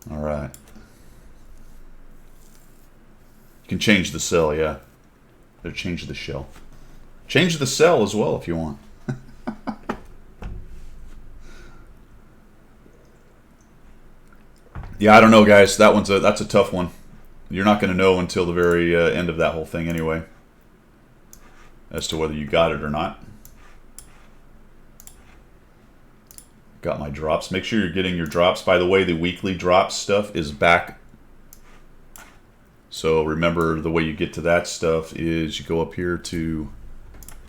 Speaker 1: All right. You can change the cell, yeah. Or change the shell. Change the cell as well if you want. Yeah, I don't know, guys. That's a tough one. You're not going to know until the very end of that whole thing anyway, as to whether you got it or not. Got my drops. Make sure you're getting your drops. By the way, the weekly drops stuff is back. So remember, the way you get to that stuff is you go up here to,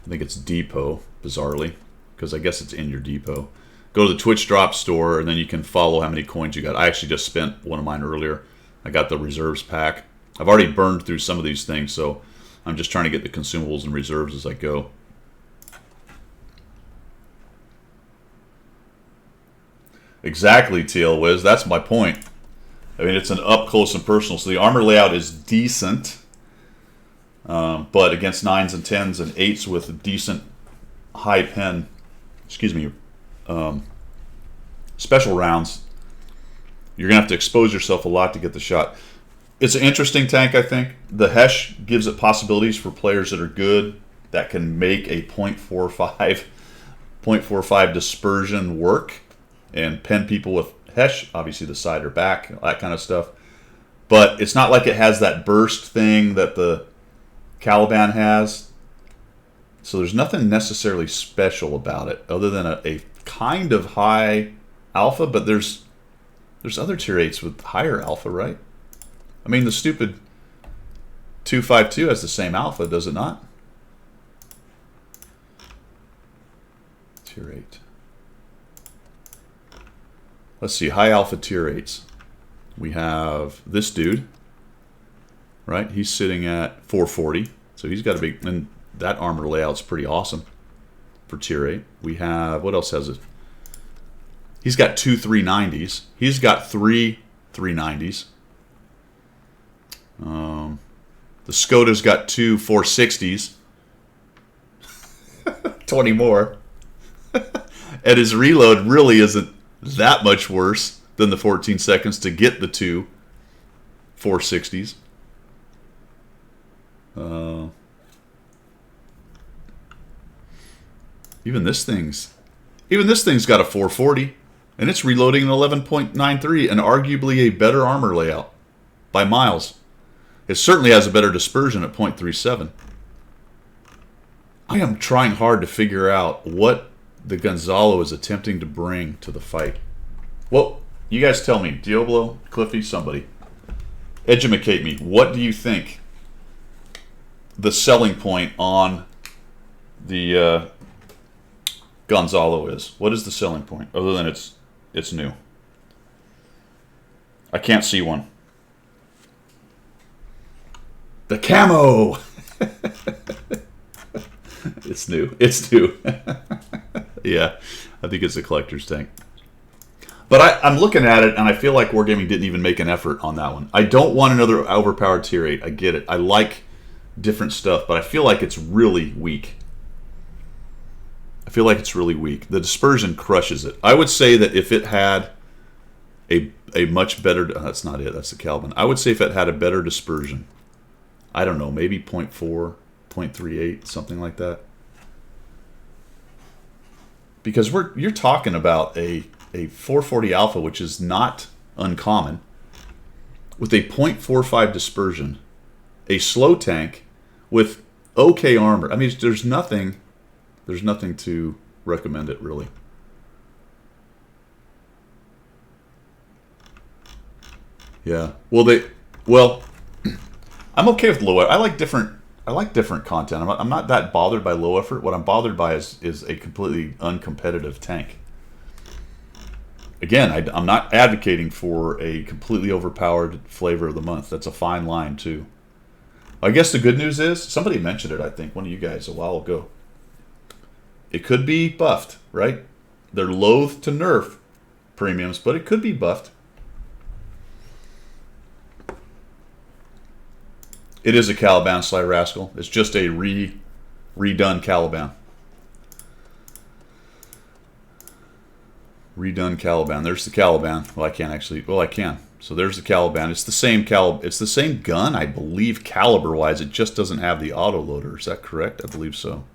Speaker 1: I think it's Depot, bizarrely, because I guess it's in your Depot. Go to the Twitch drop store, and then you can follow how many coins you got. I actually just spent one of mine earlier. I got the reserves pack. I've already burned through some of these things, so I'm just trying to get the consumables and reserves as I go. Exactly, TL Wiz. That's my point. I mean, it's an up close and personal. So the armor layout is decent, but against 9s and 10s and 8s with a decent high pen, special rounds, you're going to have to expose yourself a lot to get the shot. It's an interesting tank, I think. The Hesh gives it possibilities for players that are good, that can make a .45 dispersion work and pen people with Hesh, obviously the side or back, that kind of stuff. But it's not like it has that burst thing that the Caliban has. So there's nothing necessarily special about it other than a kind of high alpha, but there's other tier 8s with higher alpha, right? I mean, the stupid 252 has the same alpha, does it not? Tier 8. Let's see, high alpha tier 8s. We have this dude, right? He's sitting at 440, so he's got to be, and that armor layout's pretty awesome for tier 8. We have, what else has it? He's got 2 390s. He's got 3 390s. The Skoda's got 2 460s. 20 more. And his reload really isn't that much worse than the 14 seconds to get the 2 460s. Even this thing's got a 440, and it's reloading an 11.93, and arguably a better armor layout by miles. It certainly has a better dispersion at 0.37. I am trying hard to figure out what the Gonzalo is attempting to bring to the fight. Well, you guys tell me. Diablo, Cliffy, somebody. Edumacate me. What do you think the selling point on the Gonzalo is? What is the selling point, other than it's new? I can't see one. The camo! It's new. It's new. Yeah, I think it's a collector's tank. But I'm looking at it, and I feel like Wargaming didn't even make an effort on that one. I don't want another overpowered tier 8. I get it. I like different stuff, but I feel like it's really weak. The dispersion crushes it. I would say that if it had a much better... that's not it. That's the Calvin. I would say if it had a better dispersion, I don't know, maybe 0.4, 0.38, something like that. Because you're talking about a 440 alpha, which is not uncommon, with a 0.45 dispersion, a slow tank with okay armor. I mean, there's nothing to recommend it, really. Yeah. Well, I'm okay with low. I like different I like different content. I'm not that bothered by low effort. What I'm bothered by is a completely uncompetitive tank. Again, I'm not advocating for a completely overpowered flavor of the month. That's a fine line, too. I guess the good news is, somebody mentioned it, I think, one of you guys a while ago. It could be buffed, right? They're loath to nerf premiums, but it could be buffed. It is a Caliban, Sly Rascal. It's just a redone Caliban. Redone Caliban. There's the Caliban. Well, I can't actually. Well, I can. So there's the Caliban. It's the same It's the same gun, I believe, caliber-wise. It just doesn't have the autoloader. Is that correct? I believe so.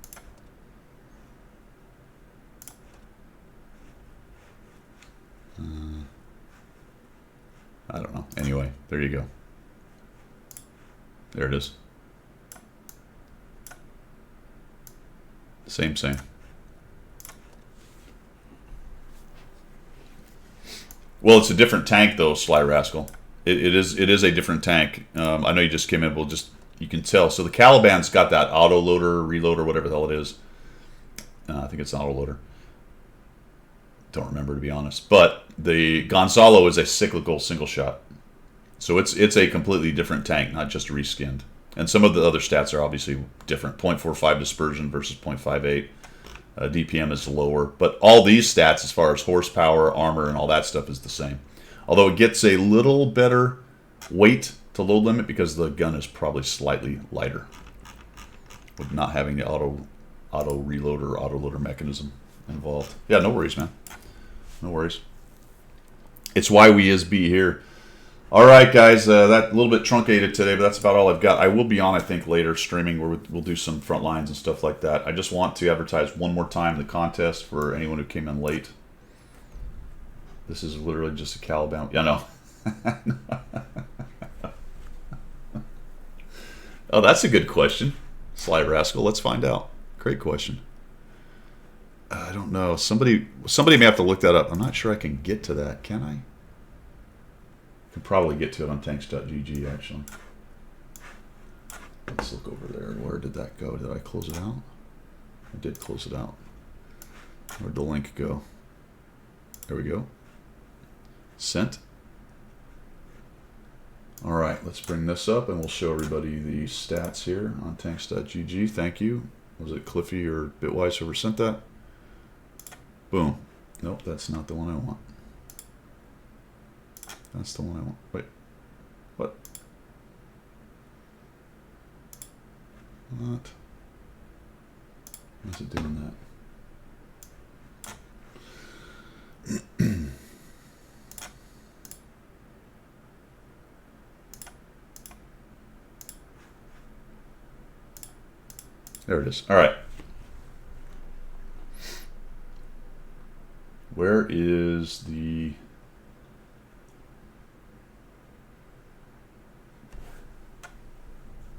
Speaker 1: I don't know. Anyway, there you go. There it is. Same. Well, it's a different tank, though, Sly Rascal. It is a different tank. I know you just came in. You can tell. So the Caliban's got that autoloader, reloader, whatever the hell it is. I think it's an autoloader. Don't remember, to be honest. But the Gonzalo is a cyclical single shot. So it's a completely different tank, not just reskinned. And some of the other stats are obviously different. 0.45 dispersion versus 0.58. DPM is lower. But all these stats, as far as horsepower, armor, and all that stuff, is the same. Although it gets a little better weight to load limit because the gun is probably slightly lighter, with not having the auto reloader or autoloader mechanism involved. Yeah, no worries, man. No worries. It's why we is be here. All right, guys, that a little bit truncated today, but that's about all I've got. I will be on, I think, later streaming where we'll do some front lines and stuff like that. I just want to advertise one more time the contest for anyone who came in late. This is literally just a Caliban. Yeah, no. Oh, that's a good question, Sly Rascal. Let's find out. Great question. I don't know. Somebody may have to look that up. I'm not sure I can get to that. Can I? Could probably get to it on tanks.gg, actually. Let's look over there. Where did that go? Did I close it out? I did close it out. Where'd the link go? There we go. Sent. All right, let's bring this up and we'll show everybody the stats here on tanks.gg. Thank you. Was it Cliffy or Bitwise whoever sent that? Boom. Nope, that's not the one I want. That's the one I want. Wait. What? What? Why's it doing that? There it is. All right. Where is the...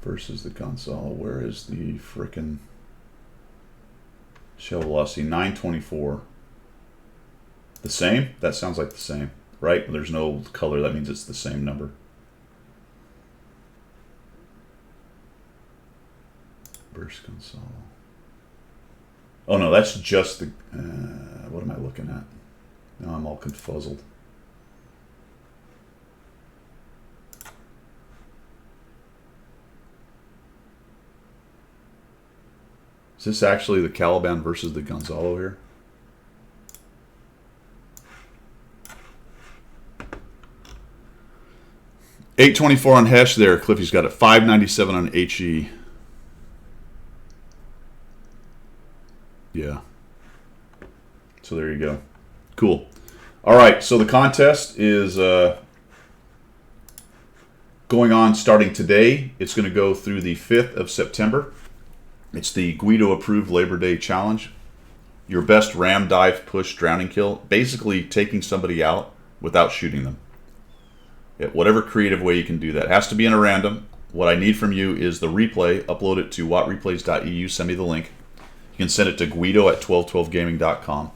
Speaker 1: versus the Gonzalo? Where is the frickin' shell velocity? 924. The same? That sounds like the same, right? There's no color. That means it's the same number. Burst Gonzalo. Oh no, that's just the... what am I looking at? Now I'm all confuzzled. Is this actually the Caliban versus the Gonzalo here? $824 on Hesh there. Cliffy's got it. $597 on HE. Yeah. So there you go. Cool. All right. So the contest is going on starting today. It's going to go through the 5th of September. It's the Guido approved Labor Day challenge. Your best ram, dive, push, drowning kill. Basically taking somebody out without shooting them. Yeah, whatever creative way you can do that. It has to be in a random. What I need from you is the replay. Upload it to wattreplays.eu. Send me the link. You can send it to Guido at 1212gaming.com.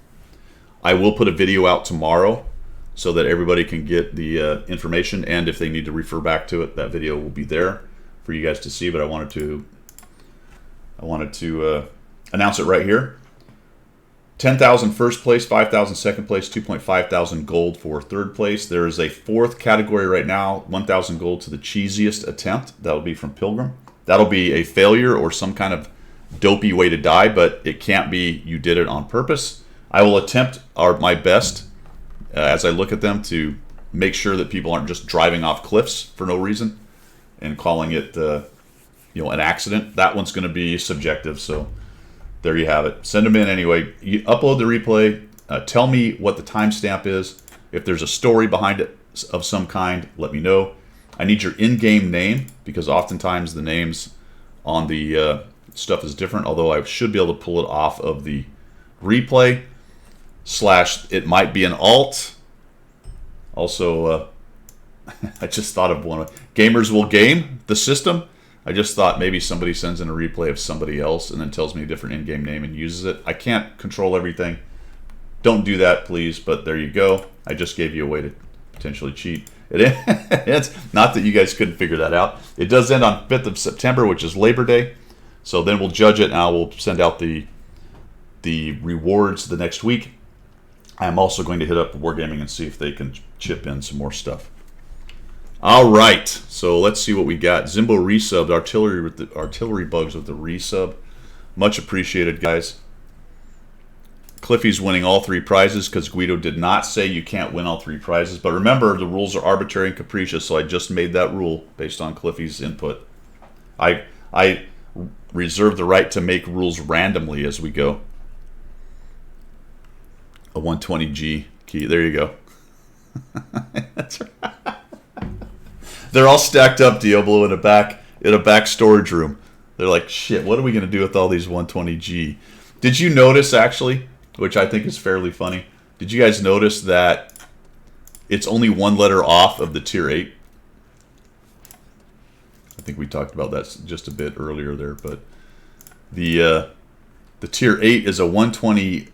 Speaker 1: I will put a video out tomorrow so that everybody can get the information. And if they need to refer back to it, that video will be there for you guys to see. But I wanted to I wanted to announce it right here. 10,000 first place, 5,000 second place, 2.5 thousand gold for third place. There is a fourth category right now, 1,000 gold to the cheesiest attempt. That'll be from Pilgrim. That'll be a failure or some kind of dopey way to die, but it can't be you did it on purpose. I will attempt my best as I look at them to make sure that people aren't just driving off cliffs for no reason and calling it an accident. That one's going to be subjective, so there you have it. Send them in anyway. You upload the replay. Tell me what the timestamp is. If there's a story behind it of some kind, let me know. I need your in-game name because oftentimes the names on the stuff is different, although I should be able to pull it off of the replay. / it might be an alt. Also, I just thought of one. Gamers Will Game, the system. I just thought maybe somebody sends in a replay of somebody else and then tells me a different in-game name and uses it. I can't control everything. Don't do that, please, but there you go. I just gave you a way to potentially cheat. It's not that you guys couldn't figure that out. It does end on 5th of September, which is Labor Day. So then we'll judge it, and I will send out the rewards the next week. I'm also going to hit up Wargaming and see if they can chip in some more stuff. All right, so let's see what we got. Zimbo resubbed artillery bugs with the resub. Much appreciated, guys. Cliffy's winning all 3 prizes because Guido did not say you can't win all 3 prizes. But remember, the rules are arbitrary and capricious, so I just made that rule based on Cliffy's input. I reserve the right to make rules randomly as we go. A 120G key. There you go. That's right. They're all stacked up, Diablo, in a back storage room. They're like, shit, what are we going to do with all these 120G? Did you notice, actually, which I think is fairly funny, did you guys notice that it's only 1 letter off of the Tier 8? I think we talked about that just a bit earlier there, but the Tier 8 is a 120-1G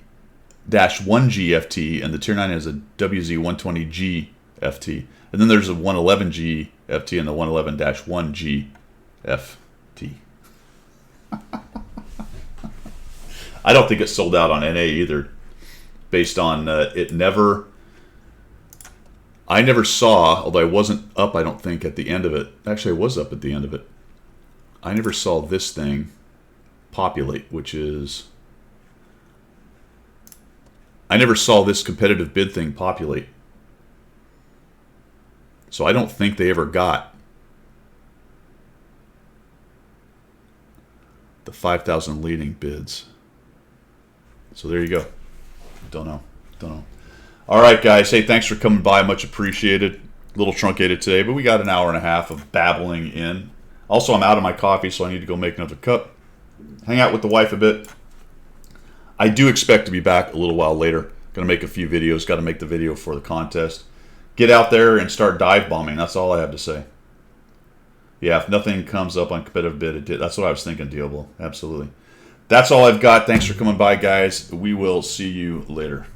Speaker 1: FT, and the Tier 9 is a WZ-120G FT. And then there's a 111G FT and the 111-1G FT. I don't think it's sold out on NA either, based on it never... I never saw, although I wasn't up, I don't think, at the end of it. Actually, I was up at the end of it. I never saw this thing populate, which is... I never saw this competitive bid thing populate. So I don't think they ever got the 5,000 leading bids. So there you go. Don't know. All right, guys. Hey, thanks for coming by. Much appreciated. A little truncated today, but we got an hour and a half of babbling in. Also, I'm out of my coffee, so I need to go make another cup. Hang out with the wife a bit. I do expect to be back a little while later. Going to make a few videos. Got to make the video for the contest. Get out there and start dive bombing. That's all I have to say. Yeah, if nothing comes up on competitive bid, it did. That's what I was thinking, Diablo. Absolutely. That's all I've got. Thanks for coming by, guys. We will see you later.